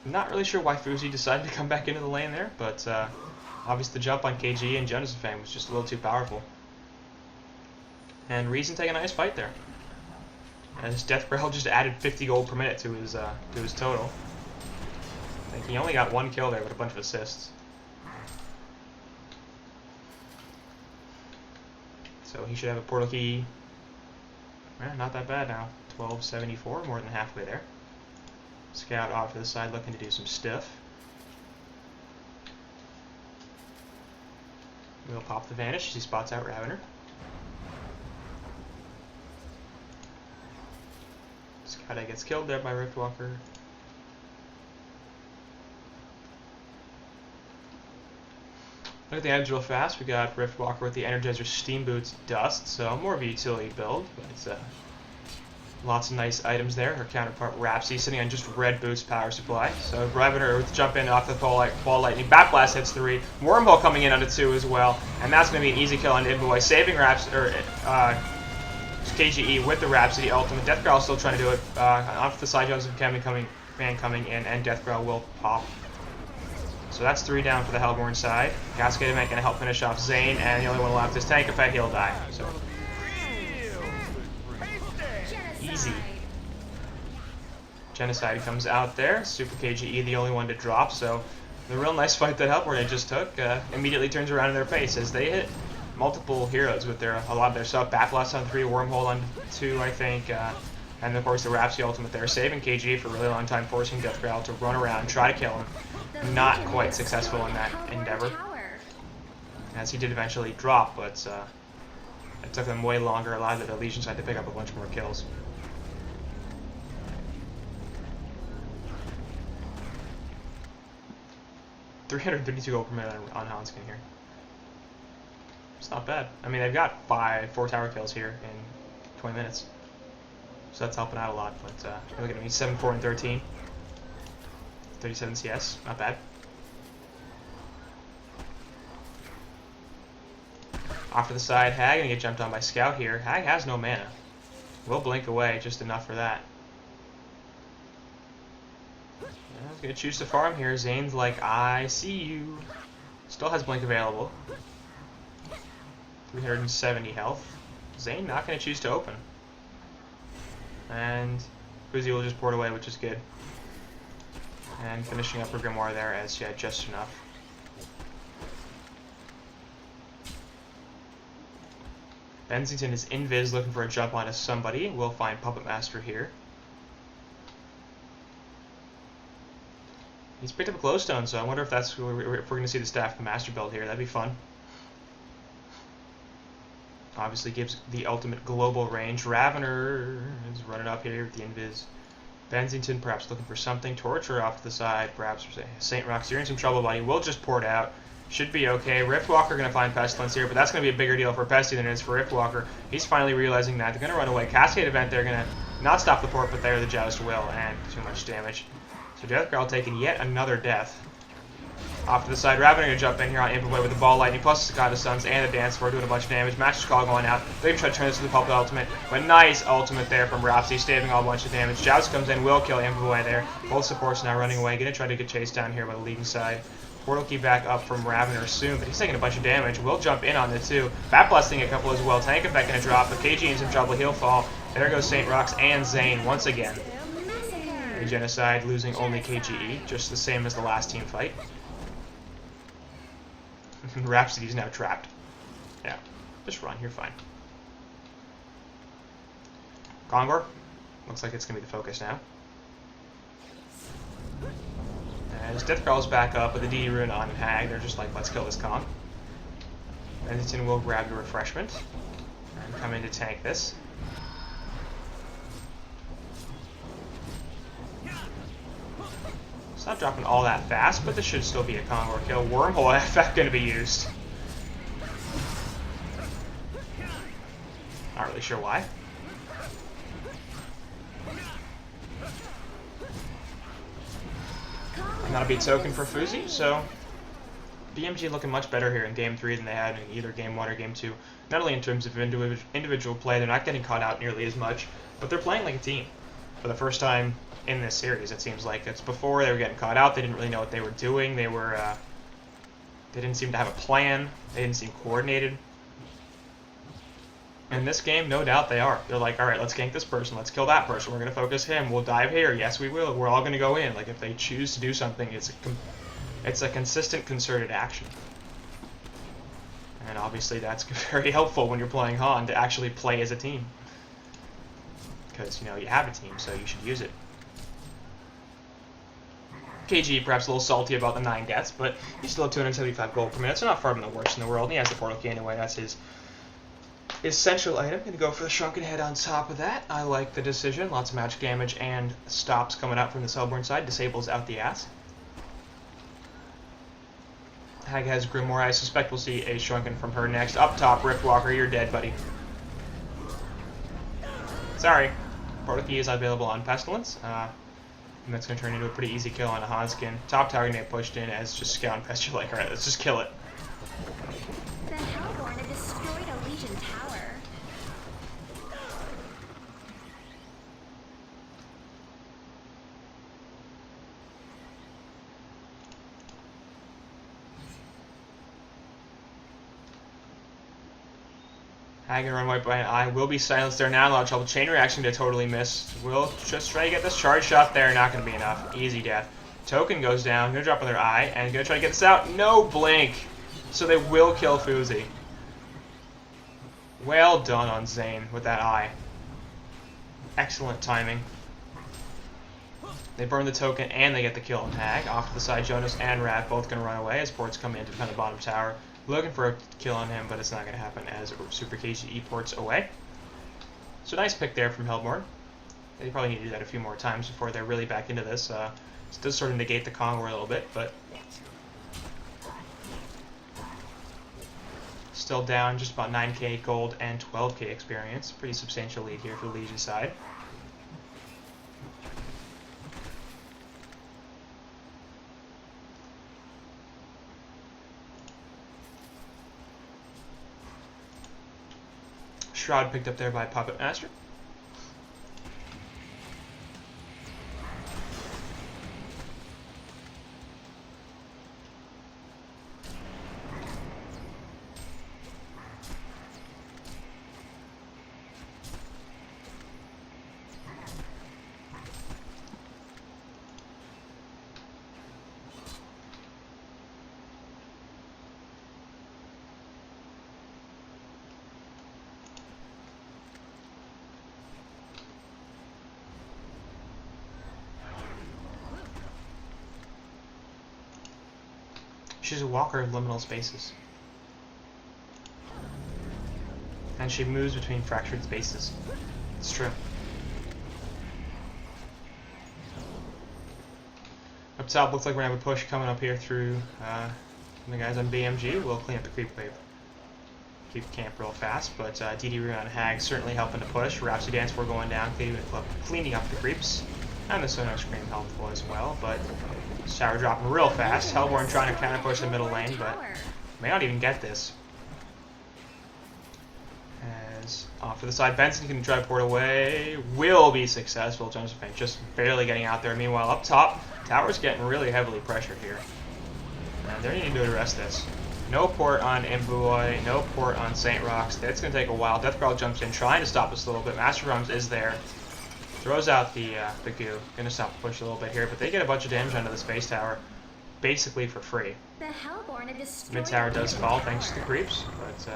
I'm not really sure why Fuzi decided to come back into the lane there, but obviously the jump on KG and Genesis Fang was just a little too powerful. And Reason taking a nice fight there. As Death Growl just added 50 gold per minute to his total. I think he only got 1 kill there with a bunch of assists. So he should have a portal key. Not that bad now. 1274, more than halfway there. Scout off to the side looking to do some stuff. We'll pop the Vanish as he spots out Ravener. Scout gets killed there by Riftwalker. Look at the items real fast. We got Riftwalker with the Energizer Steam Boots Dust, so more of a utility build, but it's lots of nice items there. Her counterpart Rapsy sitting on just red boots power supply. So Ravener with jump in off the ball lightning. Bat Blast hits 3. Wormhole coming in onto 2 as well. And that's going to be an easy kill on Imboboy. Saving KGE with the Rhapsody ultimate. Death Growl still trying to do it. Off the side, Joseph Fan coming in, and Death Growl will pop. So that's 3 down for the Hellborn side. Cascade Event going to help finish off Zane, and the only one left is Tank Effect. He'll die. So easy. Genocide comes out there. Super KGE the only one to drop, so the real nice fight that Hellborn just took immediately turns around in their face as they hit multiple heroes with a lot of their stuff. Bat Blast on 3, Wormhole on 2, I think, and of course the Rhapsody ultimate there, saving KGE for a really long time, forcing Death Growl to run around and try to kill him. Not quite successful in that endeavor, as he did eventually drop, but it took them way longer, allowed the Legion side to pick up a bunch more kills. $332 gold per minute on Hanskin here. It's not bad. I mean, they've got 4 tower kills here in 20 minutes. So that's helping out a lot, but look at me, 7, 4, and 13. 37 CS, not bad. Off to the side, Hag gonna get jumped on by Scout here. Hag has no mana. Will blink away, just enough for that. He's gonna choose to farm here. Zane's like, I see you. Still has Blink available. 370 health. Zane not gonna choose to open. And Fuzi will just port away, which is good. And finishing up her Grimoire there as she had just enough. Bensington is invis looking for a jump onto somebody. We'll find Puppet Master here. He's picked up a Glowstone, so I wonder if that's if we're going to see the Staff Master build here. That'd be fun. Obviously gives the ultimate global range. Ravener is running up here with the invis. Bensington perhaps looking for something. Torture off to the side. Perhaps St. Rox, you're in some trouble, buddy. We'll just port out. Should be okay. Riftwalker going to find Pestilence here, but that's going to be a bigger deal for Pesty than it is for Riftwalker. He's finally realizing that. They're going to run away. Cascade event, they're going to not stop the port, but there the Joust will, and too much damage. So Death Growl taking yet another death. Off to the side, Ravener going to jump in here on Amplify with the Ball Lightning, plus the Sky of Suns and the Dance Floor doing a bunch of damage. Master's Call going out. They're going to try to turn this into the Puppet Ultimate, but nice ultimate there from Rhapsody, saving all a bunch of damage. Joust comes in, will kill Amplify there. Both supports now running away. Going to try to get chased down here by the leading side. Portal Key back up from Ravener soon, but he's taking a bunch of damage. Will jump in on the two. Bat Blasting a couple as well. Tank Effect going to drop, but KG in some trouble. He'll fall. There goes St. Rox and Zane once again. Genocide losing only KGE, just the same as the last team fight. Rhapsody's now trapped. Yeah, just run, you're fine. Kongor, looks like it's going to be the focus now. As Death Growl's back up with the DD Rune on Hag, they're just like, let's kill this Kong. Bensington will grab the refreshment and come in to tank this. It's not dropping all that fast, but this should still be a Kongor kill. Wormhole effect going to be used. Not really sure why. And that'll be a token for Fuzi, so BMG looking much better here in Game 3 than they had in either Game 1 or Game 2. Not only in terms of individual play, they're not getting caught out nearly as much, but they're playing like a team for the first time in this series. It seems like it's before they were getting caught out. They didn't really know what they were doing. They didn't seem to have a plan. They didn't seem coordinated. In this game, no doubt they are. They're like, all right, let's gank this person. Let's kill that person. We're going to focus him. We'll dive here. Yes, we will. We're all going to go in. Like, if they choose to do something, it's a consistent, concerted action. And obviously that's very helpful when you're playing Han to actually play as a team. Because, you know, you have a team, so you should use it. KG perhaps a little salty about the 9 deaths, but he's still at 275 gold per minute, so not far from the worst in the world. And he has the Portal Key anyway. That's his essential item. Going to go for the Shrunken Head on top of that. I like the decision. Lots of magic damage and stops coming out from the Cellborn side. Disables out the ass. Hag has Grimoire. I suspect we'll see a Shrunken from her next. Up top, Riftwalker, you're dead, buddy. Sorry. Portal Key is available on Pestilence. And that's going to turn into a pretty easy kill on a Hanskin. Top tower going to get pushed in as just Scout and Pest. You're like, alright, let's just kill it. The Hellborn have destroyed a Legion tower. Hag and run right by an eye. Will be silenced there now. A lot of trouble. Chain reaction to totally miss. Will just try to get this charge shot there. Not going to be enough. Easy death. Token goes down. Going to drop on their eye. And going to try to get this out. No blink. So they will kill Fuzi. Well done on Zane with that eye. Excellent timing. They burn the token and they get the kill on Hag. Off to the side, Jonas and Rat both going to run away as ports come in to defend the bottom tower. Looking for a kill on him, but it's not going to happen as Super KGE ports away. So nice pick there from Hellborn. They probably need to do that a few more times before they're really back into this. This does sort of negate the Kongor a little bit, but still down just about 9k gold and 12k experience. Pretty substantial lead here for the Legion side. Shroud picked up there by Puppet Master. She's a walker of liminal spaces. And she moves between fractured spaces. It's true. Up top, looks like we're going to have a push coming up here through the guys on BMG. We'll clean up the creep wave. Keep camp real fast, but DD Rea and Hag certainly helping to push. Rhapsody Dance 4 going down, cleaning up the creeps. And the Sono Scream helpful as well, but Shower dropping real fast. Hellborn trying to counter push the middle lane, but may not even get this. As off to the side, Benson can try to port away. Will be successful. Josephine just barely getting out there. Meanwhile, up top, Tower's getting really heavily pressured here. And they're needing to address this. No port on Imbuoy, no port on St. Rox. That's going to take a while. Deathcrawl jumps in, trying to stop us a little bit. Master Drums is there. Throws out the goo. Going to stop the push a little bit here, but they get a bunch of damage onto the space tower, basically for free. The Hellborn have destroyed Mid tower does fall thanks to the creeps, but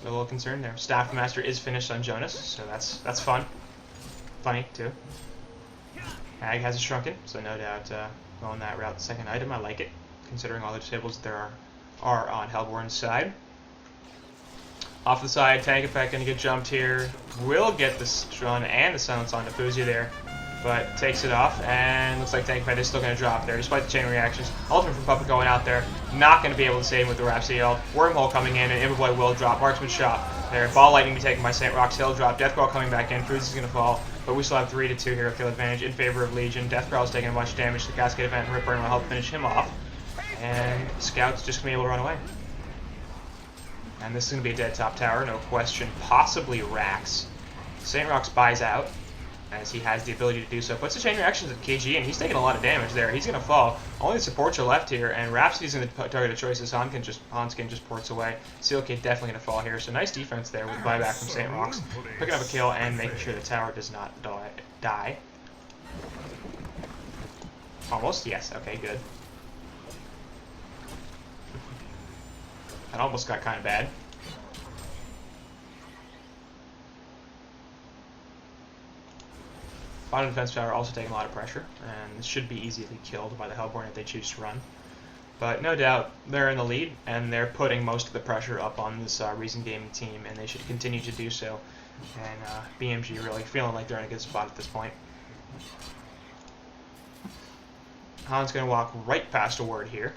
a little concerned there. Staff Master is finished on Jonas, so that's fun. Funny too. Hag has a shrunken, so no doubt going that route. Second item, I like it, considering all the disables that there are on Hellborn's side. Off the side, Tank Effect going to get jumped here. Will get the stun and the silence on Fuzi there, but takes it off, and looks like Tank Effect is still going to drop there, despite the chain reactions. Ultimate from Puppet going out there, not going to be able to save him with the Rhapsody ult. Wormhole coming in, and Imberboy will drop. Marksman shot there. Ball Lightning be taken by St. Rox. He'll drop. Deathcrawl coming back in. Fuzi's going to fall, but we still have 3-2 here kill advantage in favor of Legion. Deathcrawl's taking a bunch of damage. The Cascade event and Ripburn will help finish him off, and Scout's just going to be able to run away. And this is going to be a dead top tower, no question. Possibly Rax. St. Rox buys out, as he has the ability to do so. Puts the chain reactions at KG, and he's taking a lot of damage there. He's going to fall. Only the supports are left here, and Rhapsody's going to target a choice as Hanskin just ports away. Seal Kid definitely going to fall here, so nice defense there with buyback from St. Rox. Picking up a kill and making sure the tower does not die. Almost, yes, okay, good. That almost got kind of bad. Bottom defense tower also taking a lot of pressure, and should be easily killed by the Hellborn if they choose to run. But no doubt they're in the lead, and they're putting most of the pressure up on this Reason Gaming team, and they should continue to do so. And BMG really feeling like they're in a good spot at this point. Han's going to walk right past a word here.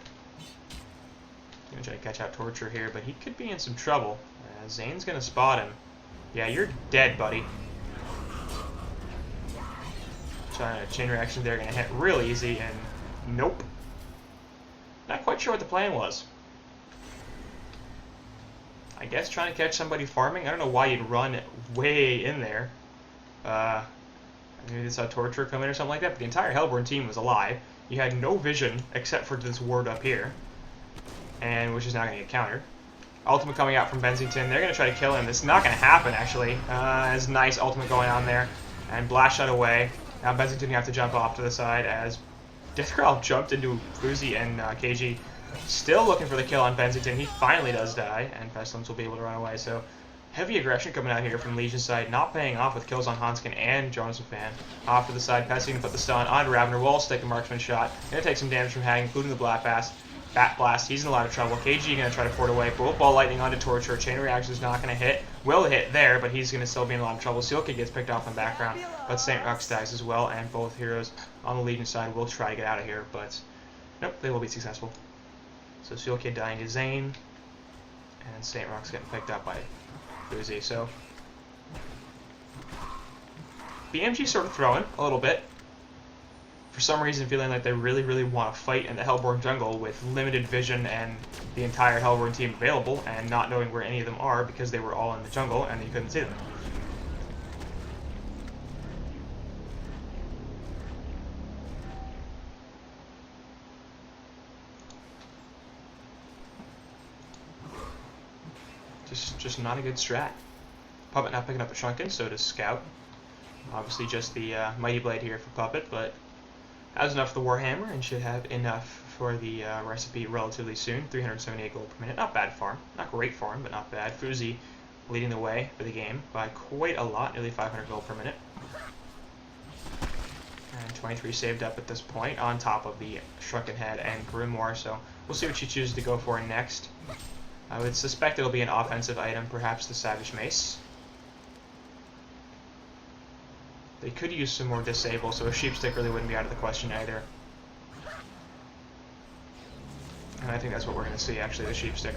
Gonna try to catch out Torture here, but he could be in some trouble. Zane's gonna spot him. Yeah, you're dead, buddy. Trying to chain reaction there, gonna hit real easy, and nope. Not quite sure what the plan was. I guess trying to catch somebody farming. I don't know why you'd run way in there. Maybe they saw Torture come in or something like that, but the entire Hellborn team was alive. You had no vision except for this ward up here, and which is now going to get countered. Ultimate coming out from Bensington. They're going to try to kill him. This is not going to happen, actually. As nice ultimate going on there. And blast shot away. Now Bensington you have to jump off to the side as Deathcrawl jumped into Fuzi and KG. Still looking for the kill on Bensington. He finally does die, and Pestilence will be able to run away. So heavy aggression coming out here from Legion's side, not paying off with kills on Hanskin and Jonas Fan. Off to the side, Pestilence can put the stun on Ravner. Will stick a marksman shot. Going to take some damage from Hag, including the Bat Blast. He's in a lot of trouble. KG going to try to port away. Ball Lightning onto Torture. Chain Reaction is not going to hit. Will hit there, but he's going to still be in a lot of trouble. Seal Kid gets picked off in the background, but St. Rox dies as well, and both heroes on the Legion side will try to get out of here, but nope, they will be successful. So Seal Kid dying to Zane, and St. Rox getting picked up by Fuzi. So BMG sort of throwing a little bit. For some reason feeling like they really want to fight in the Hellborn jungle with limited vision and the entire Hellborn team available, and not knowing where any of them are because they were all in the jungle and you couldn't see them. Just not a good strat. Puppet not picking up the Shrunken, so does Scout. Obviously just the Mighty Blade here for Puppet, but has enough for the Warhammer and should have enough for the recipe relatively soon. 378 gold per minute. Not bad farm. Not great farm, but not bad. Fuzi leading the way for the game by quite a lot, nearly 500 gold per minute. And 23 saved up at this point, on top of the Shrunken Head and Grimoire, so we'll see what she chooses to go for next. I would suspect it'll be an offensive item, perhaps the Savage Mace. They could use some more Disable, so a Sheepstick really wouldn't be out of the question either. And I think that's what we're going to see, actually, the Sheepstick.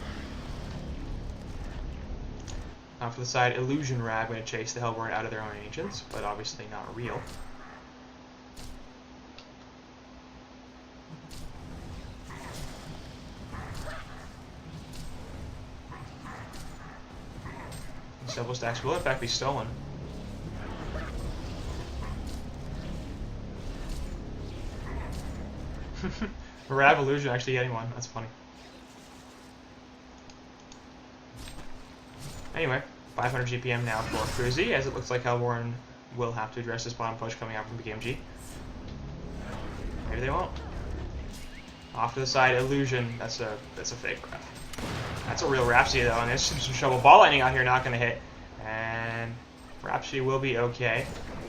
Now for the side, Illusion Rab going to chase the Hellborn out of their own Ancients, but obviously not real. Several stacks will in fact be stolen. Rab Illusion actually getting one. That's funny. Anyway, 500 GPM now for Fuzi, as it looks like Hellborn will have to address this bottom push coming out from BMG. Maybe they won't. Off to the side, Illusion. That's a fake Rab. That's a real Rhapsody though, and there's some trouble. Ball Lightning out here not going to hit, and Rhapsody will be okay.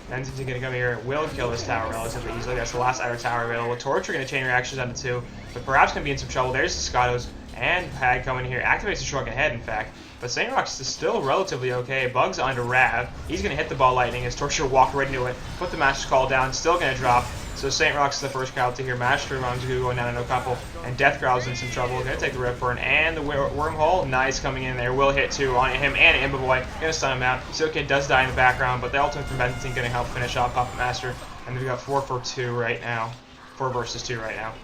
Bensington going to come here, will kill this tower relatively easily. That's the last outer tower available. Torture going to chain reactions onto 2, but perhaps going to be in some trouble. There's the Scottos, and Hag coming here. Activates the Shrunken Head, in fact. But St. Rox is still relatively okay. Bugs onto Rav. He's going to hit the Ball Lightning as Torture walked right into it. Put the Master's Call down, still going to drop. So St. Rox is the first casualty here. Master Ramzu going down into a couple. And Death Growl's in some trouble. Going to take the Rip Burn and the Wormhole. Nice coming in there. Will hit 2 on him and Imba Boy. Going to stun him out. Silkid does die in the background, but the ultimate from Bensington going to help finish off Puppet Master. And we've got 4 for 2 right now. 4 versus 2 right now.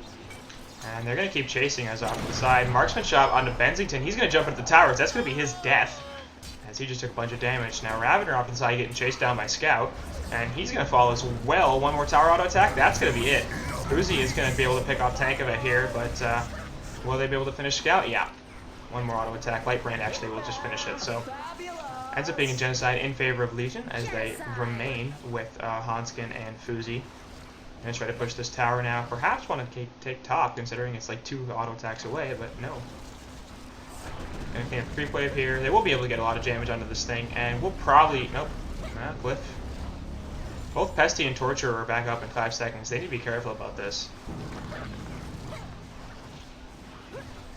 And they're going to keep chasing us off to the side. Marksman shot onto Bensington. He's going to jump into the towers. That's going to be his death, as he just took a bunch of damage. Now Ravener off to the side getting chased down by Scout. And he's going to fall as well. One more tower auto attack. That's going to be it. Uzi is going to be able to pick off Tank of it here, but will they be able to finish Scout? Yeah. One more auto attack. Lightbrand actually will just finish it. So ends up being a genocide in favor of Legion as they remain with Hanskin and Fuzi. Going to try to push this tower now. Perhaps want to take top, considering it's like 2 auto attacks away, but no. Going to clean up the creep wave here. They will be able to get a lot of damage onto this thing, and we'll probably... Nope. Glyph. Both Pesty and Torture are back up in 5 seconds. They need to be careful about this.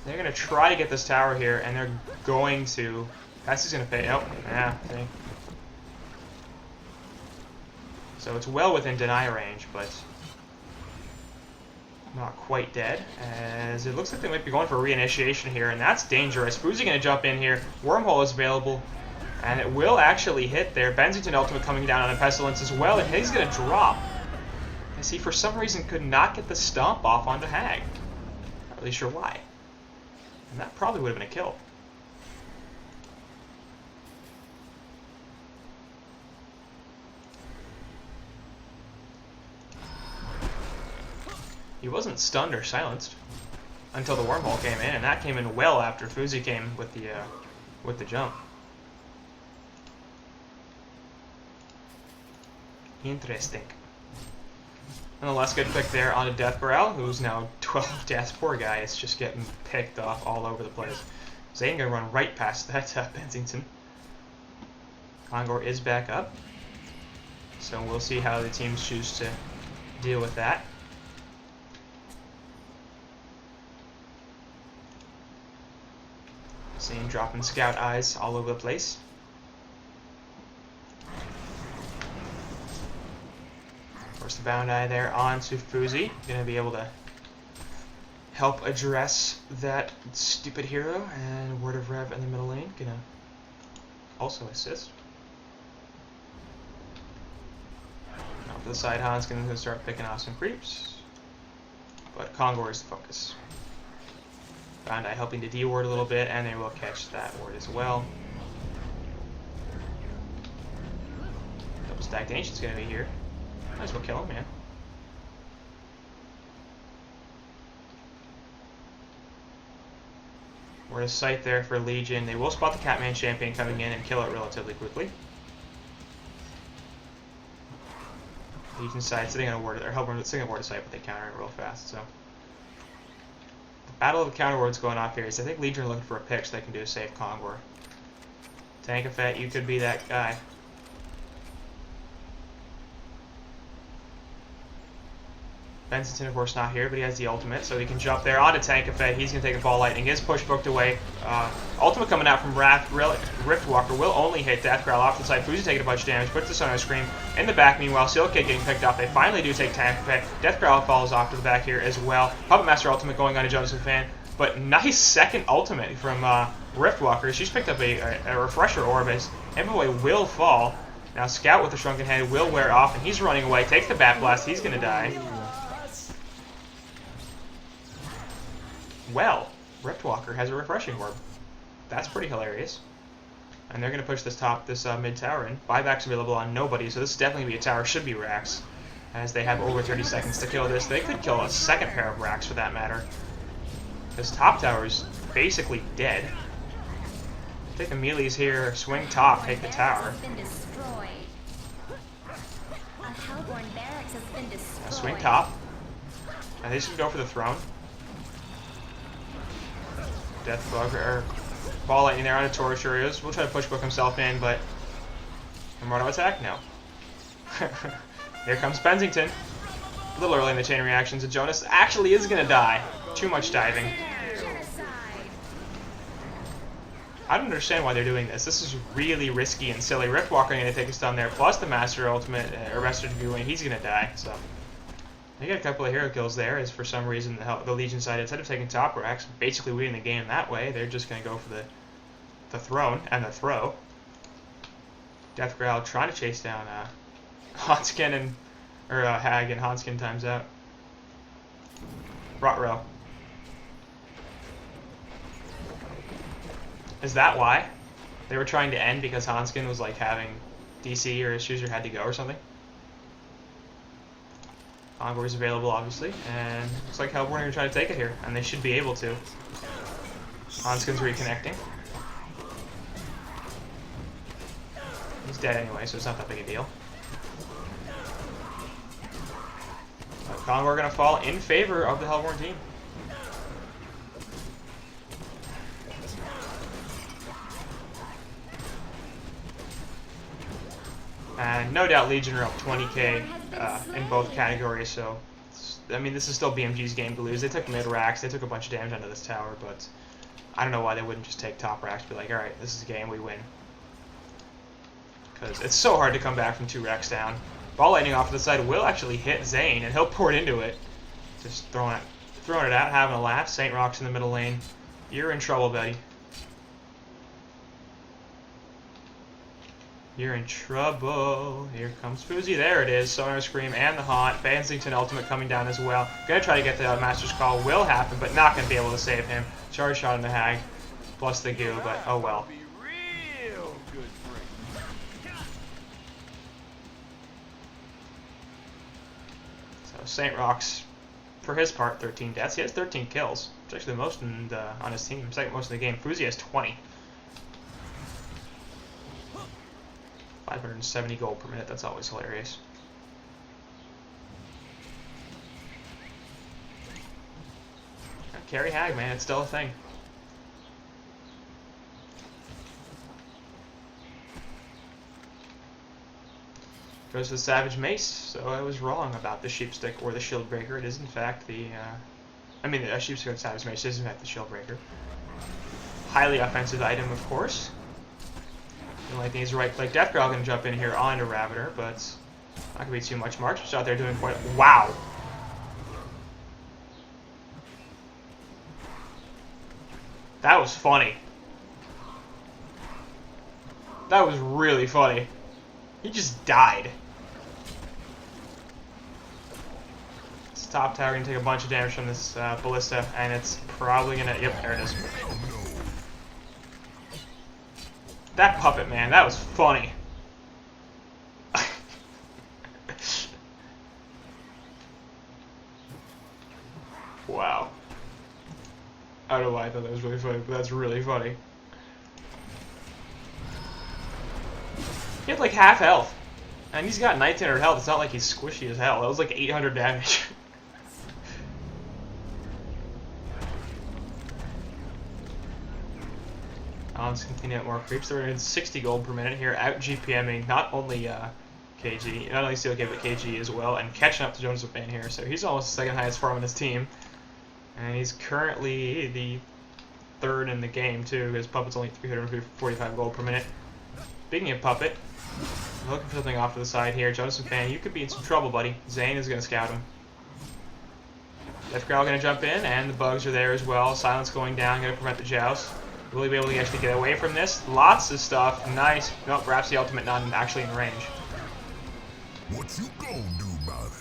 They're going to try to get this tower here, and they're going to... Pesty's going to pay... Oh, yeah, thing. So it's well within deny range, but not quite dead, as it looks like they might be going for a reinitiation here, and that's dangerous. Fuzi going to jump in here. Wormhole is available, and it will actually hit there. Bensington ultimate coming down on a Pestilence as well, and he's going to drop, as he for some reason could not get the stomp off onto Hag. Not really sure why. And that probably would have been a kill. He wasn't stunned or silenced until the Wormhole came in, and that came in well after Fuzi came with the jump. Interesting. Nonetheless, good pick there onto Death Growl, who's now 12 deaths. Poor guy, it's just getting picked off all over the place. Zane gonna run right past that Bensington. Kongor is back up, so we'll see how the teams choose to deal with that. Zane dropping Scout eyes all over the place. Force the Bound Eye there onto Fuzi. Gonna be able to help address that stupid hero, and Word of Rev in the middle lane. Gonna also assist. Off to the side, Hans gonna start picking off some creeps, but Kongor is the focus. Bound Eye helping to de-ward a little bit, and they will catch that ward as well. Double stacked Ancient's gonna be here. Might as well kill him, man. We're at a sight there for Legion. They will spot the Catman Champion coming in and kill it relatively quickly. Legion side sitting on a ward, they're helping sitting on a ward of sight, but they counter it real fast, so. Battle of the counter wards going off here is I think Legion are looking for a pick so they can do a safe Kongor. Tank Effect, you could be that guy. Bensington, of course, not here, but he has the ultimate, so he can jump there onto Tankafe. He's going to take a ball lightning. Gets push booked away. Ultimate coming out from Riftwalker will only hit Death Growl off the side. Fuzi taking a bunch of damage, puts the Sono Scream in the back. Meanwhile, Silk Kid getting picked up. They finally do take Tankafe. Death Growl falls off to the back here as well. Puppet Master ultimate going on to Jonas and Fan, but nice second ultimate from Riftwalker. She's picked up a Refresher Orb as Envoy will fall. Now Scout with the Shrunken Head will wear off, and he's running away. Takes the Bat Blast. He's going to die. Well, Riftwalker has a Refreshing Orb. That's pretty hilarious. And they're going to push this mid tower in. Buyback's available on nobody, so this is definitely going to be a tower. Should be Rax, as they have over 30 seconds to kill this. They could kill a second pair of Rax for that matter. This top tower is basically dead. Take the melees here, swing top, take the tower. Swing top. And they just go for the throne. Deathbug or ball lightning there on a Torturios. We'll try to push book himself in, but Morto attack? No. Here comes Bensington. A little early in the chain reactions, and Jonas actually is gonna die. Too much diving. I don't understand why they're doing this. This is really risky and silly. Riftwalker gonna take a stun there, plus the Master Ultimate, or Master Debut, and he's gonna die. So they got a couple of hero kills there, as for some reason the Legion side, instead of taking top Rax, basically winning the game that way, they're just going to go for the throne and the throw. Death Growl trying to chase down Hanskin Hag, and Hanskin times out. Rot-Row. Is that why? They were trying to end because Hanskin was like having DC or issues or had to go or something? Encore is available, obviously, and looks like Hellborn are going to try to take it here, and they should be able to. Hanskin's reconnecting. He's dead anyway, so it's not that big a deal. Congo are going to fall in favor of the Hellborn team. And no doubt Legion are up 20k in both categories, so I mean this is still BMG's game to lose. They took mid racks, they took a bunch of damage onto this tower, but I don't know why they wouldn't just take top racks, be like, alright, this is a game, we win. Because it's so hard to come back from 2 racks down. Ball lightning off to the side will actually hit Zane, and he'll pour it into it. Just throwing it out, having a laugh. Saint Rock's in the middle lane. You're in trouble, buddy. You're in trouble. Here comes Fuzi. There it is. Sonar Scream and the Haunt. Bensington ultimate coming down as well. Gonna try to get the Master's Call. Will happen, but not gonna be able to save him. Charge shot on the Hag, plus the goo, but oh well. So Saint Rock's, for his part, 13 deaths. He has 13 kills. It's actually the most on his team. Second most in the game. Fuzi has 20. 570 gold per minute, that's always hilarious. Carry Hag, man, it's still a thing. Goes to the Savage Mace, so I was wrong about the Sheepstick or the Shield Breaker. It is in fact the, the Sheepstick and Savage Mace is in fact the Shield Breaker. Highly offensive item, of course. Like he's right click. Death Growl gonna jump in here onto Raviter, but not gonna be too much. Mark's just out there doing quite. Wow! That was funny. That was really funny. He just died. This top tower gonna take a bunch of damage from this ballista, and it's probably gonna. Yep, there it is. That puppet, man, that was funny. Wow. I don't know why I thought that was really funny, but that's really funny. He had like half health. And he's got 1900 health. It's not like he's squishy as hell. That was like 800 damage. Let's continue at more creeps. They're in 60 gold per minute here, out GPMing not only KG. Not only Steel Kid, but KG as well, and catching up to Jonas Fan here. So he's almost the second highest farm on his team. And he's currently the third in the game, too. His Puppet's only 345 gold per minute. Speaking of Puppet, looking for something off to the side here. Jonas Fan, you could be in some trouble, buddy. Zane is going to scout him. Death Growl going to jump in, and the bugs are there as well. Silence going down, going to prevent the joust. Will he be able to actually get away from this? Lots of stuff. Nice. Nope, perhaps the ultimate not actually in range. What you gonna do about it?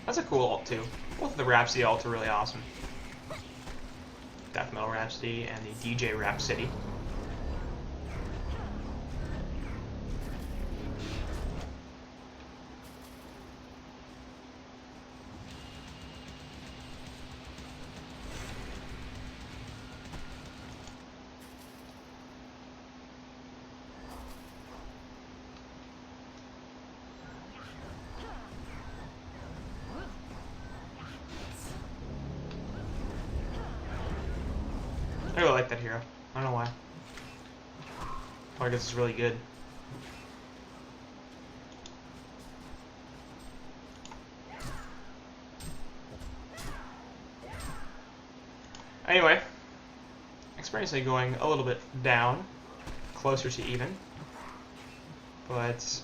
That's a cool ult too. Both of the Rhapsody ults are really awesome. Death Metal Rhapsody and the DJ Rhapsody. I really like that hero. I don't know why. Probably because it's really good. Anyway, experience going a little bit down, closer to even. But,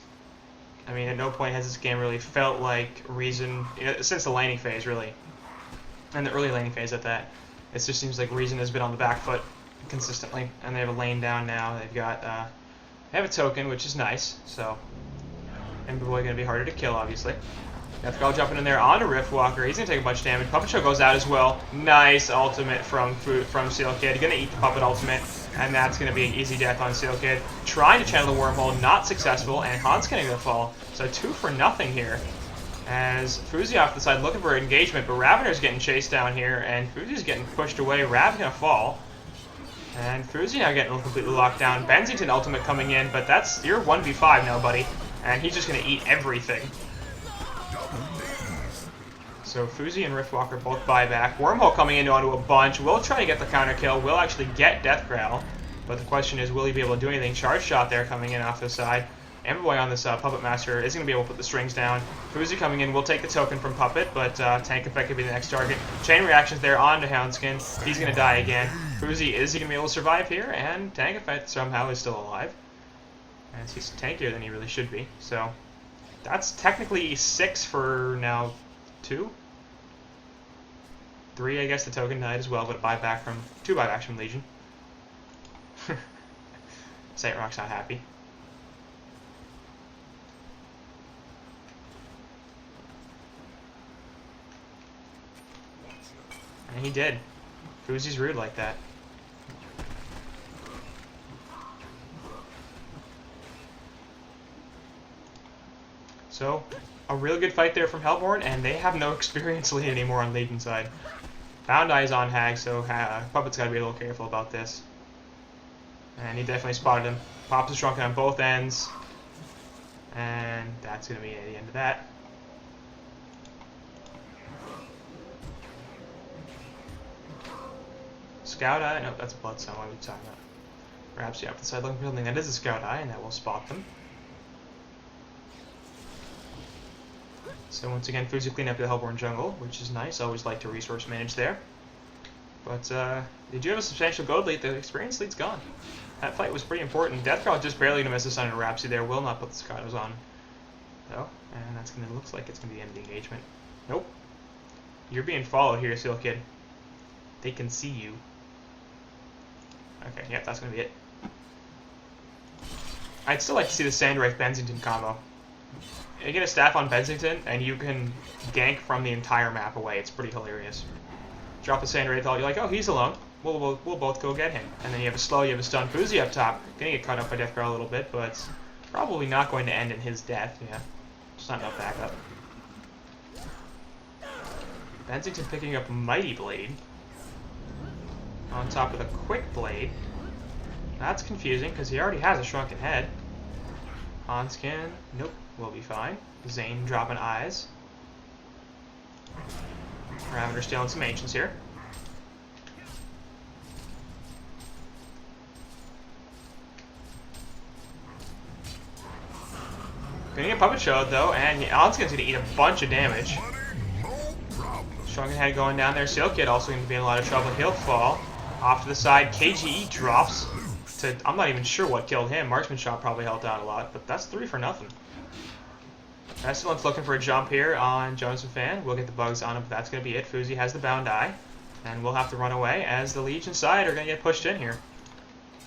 I mean, at no point has this game really felt like Reason, since the laning phase, really. And the early laning phase at that. It just seems like Reason has been on the back foot consistently, and they have a lane down now. They've got, they have a token, which is nice. So, Ember Boy going to be harder to kill, obviously. Death Growl jumping in there onto Riftwalker. He's going to take a bunch of damage. Puppet Show goes out as well. Nice ultimate from Steel Kid. Going to eat the Puppet ultimate, and that's going to be an easy death on Steel Kid. Trying to channel the wormhole, not successful, and Han's going to fall. So 2 for nothing here. As Fuzi off the side looking for engagement, but Ravener's getting chased down here, and Fuzi's getting pushed away. Rav's gonna fall. And Fuzi now getting completely locked down. Benzington ultimate coming in, but that's your 1v5 now, buddy. And he's just gonna eat everything. So Fuzi and Riftwalker both buy back. Wormhole coming in onto a bunch. Will try to get the counter kill. Will actually get Death Growl. But the question is, will he be able to do anything? Charge shot there coming in off the side. Ember Boy on this Puppet Master is going to be able to put the strings down. Fuzi coming in will take the token from Puppet, but Tank Effect could be the next target. Chain reactions there onto Houndskin. He's going to die again. Fuzi, is he going to be able to survive here? And Tank Effect somehow is still alive. And he's tankier than he really should be. So that's technically 6 for now 2. 3, I guess the token died as well, but 2 buybacks from Legion. Saint Rock's not happy. And he did. Fuzi's rude like that. So, a real good fight there from Hellborn, and they have no experience lead anymore on Legion side. Bound Eye is on Hag, so Puppet's got to be a little careful about this. And he definitely spotted him. Pops is shrunken on both ends. And that's going to be the end of that. Scout Eye? No, that's a Bloodstone. What are we talking about? Perhaps you have the side looking for something that is a Scout Eye, and that will spot them. So once again, Fuzi clean up the Hellborn jungle, which is nice. Always like to resource manage there. But they do have a substantial gold lead. The experience lead's gone. That fight was pretty important. Death Growl just barely going to miss the Sun and Rhapsody there. Will not put the Scatos on, though. And that's going to looks like it's going to be the end of the engagement. Nope. You're being followed here, Steel Kid. They can see you. Okay, yeah, that's going to be it. I'd still like to see the Sandwraith Benzington combo. You get a staff on Benzington, and you can gank from the entire map away. It's pretty hilarious. Drop the Sandwraith all, you're like, oh, he's alone. We'll both go get him. And then you have a slow, you have a stun Fuzi up top. Gonna get caught up by Death Growl a little bit, but it's probably not going to end in his death. Yeah, just not enough backup. Benzington picking up Mighty Blade on top of the Quick Blade. That's confusing because he already has a Shrunken Head. Hanskin, nope, we'll be fine. Zane dropping eyes. Ravender stealing some ancients here. Gonna get Puppet Showed though, and Hanskin's gonna eat a bunch of damage. Shrunken Head going down there. Seal Kid also going to be in a lot of trouble. He'll fall. Off to the side, KGE drops. I'm not even sure what killed him. Marksman shot probably helped out a lot, but that's 3 for nothing. Pestilence looking for a jump here on Jones and Fan. We'll get the bugs on him, but that's going to be it. Fuzi has the bound eye, and we'll have to run away as the Legion side are going to get pushed in here.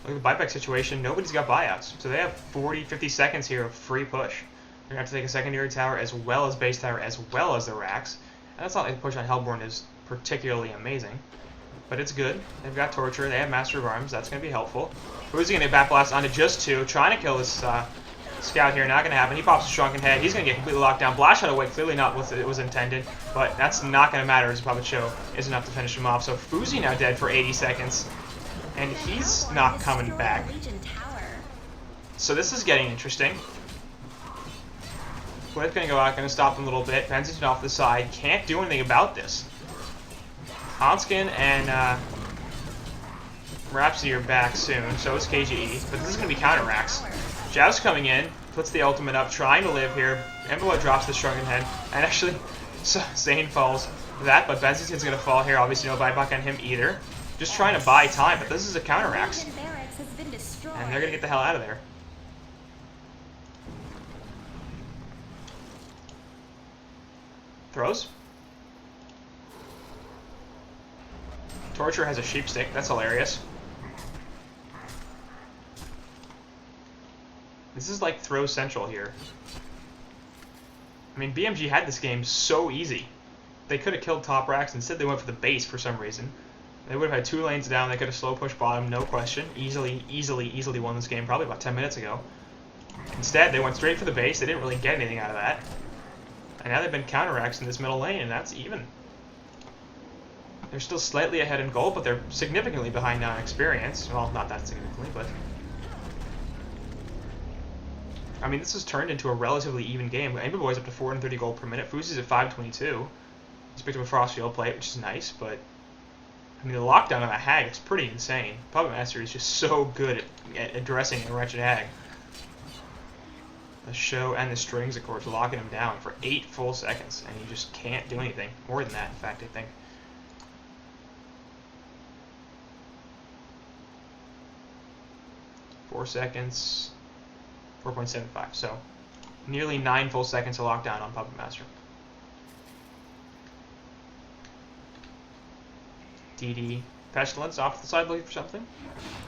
Look at the buyback situation. Nobody's got buyouts, so they have 40, 50 seconds here of free push. They're going to have to take a secondary tower as well as base tower as well as the racks. And that's not like the push on Hellborn is particularly amazing, but it's good. They've got Torture, they have Master of Arms, that's going to be helpful. Fuzi going to back blast onto just 2, trying to kill this scout here, not going to happen. He pops a Shrunken Head, he's going to get completely locked down. Blast shot away, clearly not what it was intended, but that's not going to matter as a Puppet Show is enough to finish him off. So Fuzi now dead for 80 seconds, and he's not coming back. So this is getting interesting. Blitz going to go out, going to stop them a little bit. Benzington off the side. Can't do anything about this. Hanskin and Rhapsody are back soon. So is KGE. But this is going to be counter racks. Joust coming in. Puts the ultimate up. Trying to live here. Emberwood drops the Shrunken Head. And actually, Zane falls for that. But Benzington's going to fall here. Obviously no buyback on him either. Just trying to buy time. But this is a counter racks. And they're going to get the hell out of there. Throws. Torture has a sheep stick. That's hilarious. This is like throw central here. I mean, BMG had this game so easy. They could have killed top racks. Instead, they went for the base for some reason. They would have had 2 lanes down. They could have slow push bottom, no question. Easily won this game probably about 10 minutes ago. Instead, they went straight for the base. They didn't really get anything out of that. And now they've been counter-racks in this middle lane, and that's even. They're still slightly ahead in gold, but they're significantly behind now in experience. Well, not that significantly, but... I mean, this has turned into a relatively even game. Amber Boy's up to 430 gold per minute. Fuzi's at 522. He's picked up a Frost Field Plate, which is nice, but... I mean, the lockdown on a Hag is pretty insane. Puppet Master is just so good at addressing a wretched Hag. The show and the strings, of course, locking him down for 8 full seconds, and you just can't do anything. More than that, in fact, I think. Four seconds, 4.75. So, nearly 9 full seconds to lock down on Puppet Master. DD Pestilence off the side looking for something.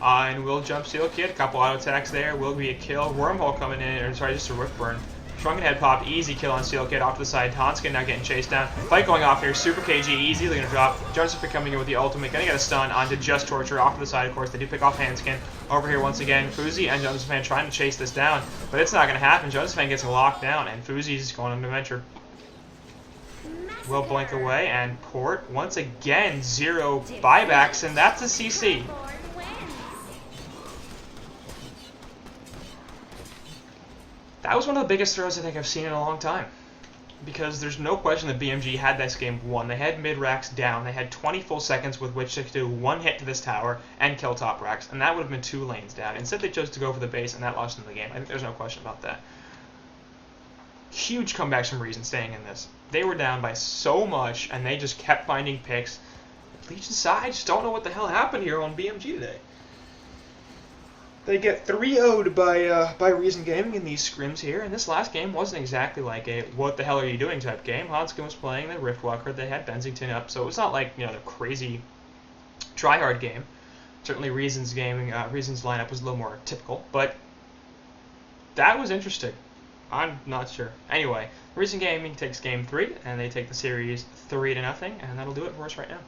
And we'll jump Seal Kid. A couple auto attacks there. Will be a kill. Wormhole coming in. Or sorry, just a Rook Burn. Shrunken Head pop. Easy kill on Seal Kid off to the side. Hanskin now getting chased down. Fight going off here. Super KG easily going to drop. Joseph coming in with the ultimate. Going to get a stun onto Just Torture off to the side. Of course, they do pick off Hanskin. Over here once again. Fuzi and Joseph trying to chase this down. But it's not going to happen. Joseph gets locked down. And Fuzi's going on an adventure. Will blink away, and Port, once again, 0 buybacks, and that's a CC. That was one of the biggest throws I think I've seen in a long time. Because there's no question that BMG had this game won. They had mid-racks down. They had 20 full seconds with which to do 1 hit to this tower and kill top racks, and that would have been 2 lanes down. Instead, they chose to go for the base, and that lost them the game. I think there's no question about that. Huge comebacks from Reason staying in this. They were down by so much, and they just kept finding picks. Legion side just don't know what the hell happened here on BMG today. They get 3-0'd by Reason Gaming in these scrims here, and this last game wasn't exactly like a what the hell are you doing type game. Hanskin was playing the Riftwalker. They had Benzington up, so it was not like, you know, the crazy try-hard game. Certainly Reason's lineup was a little more typical, but that was interesting. I'm not sure. Anyway, Reason Gaming takes game 3, and they take the series 3-0, and that'll do it for us right now.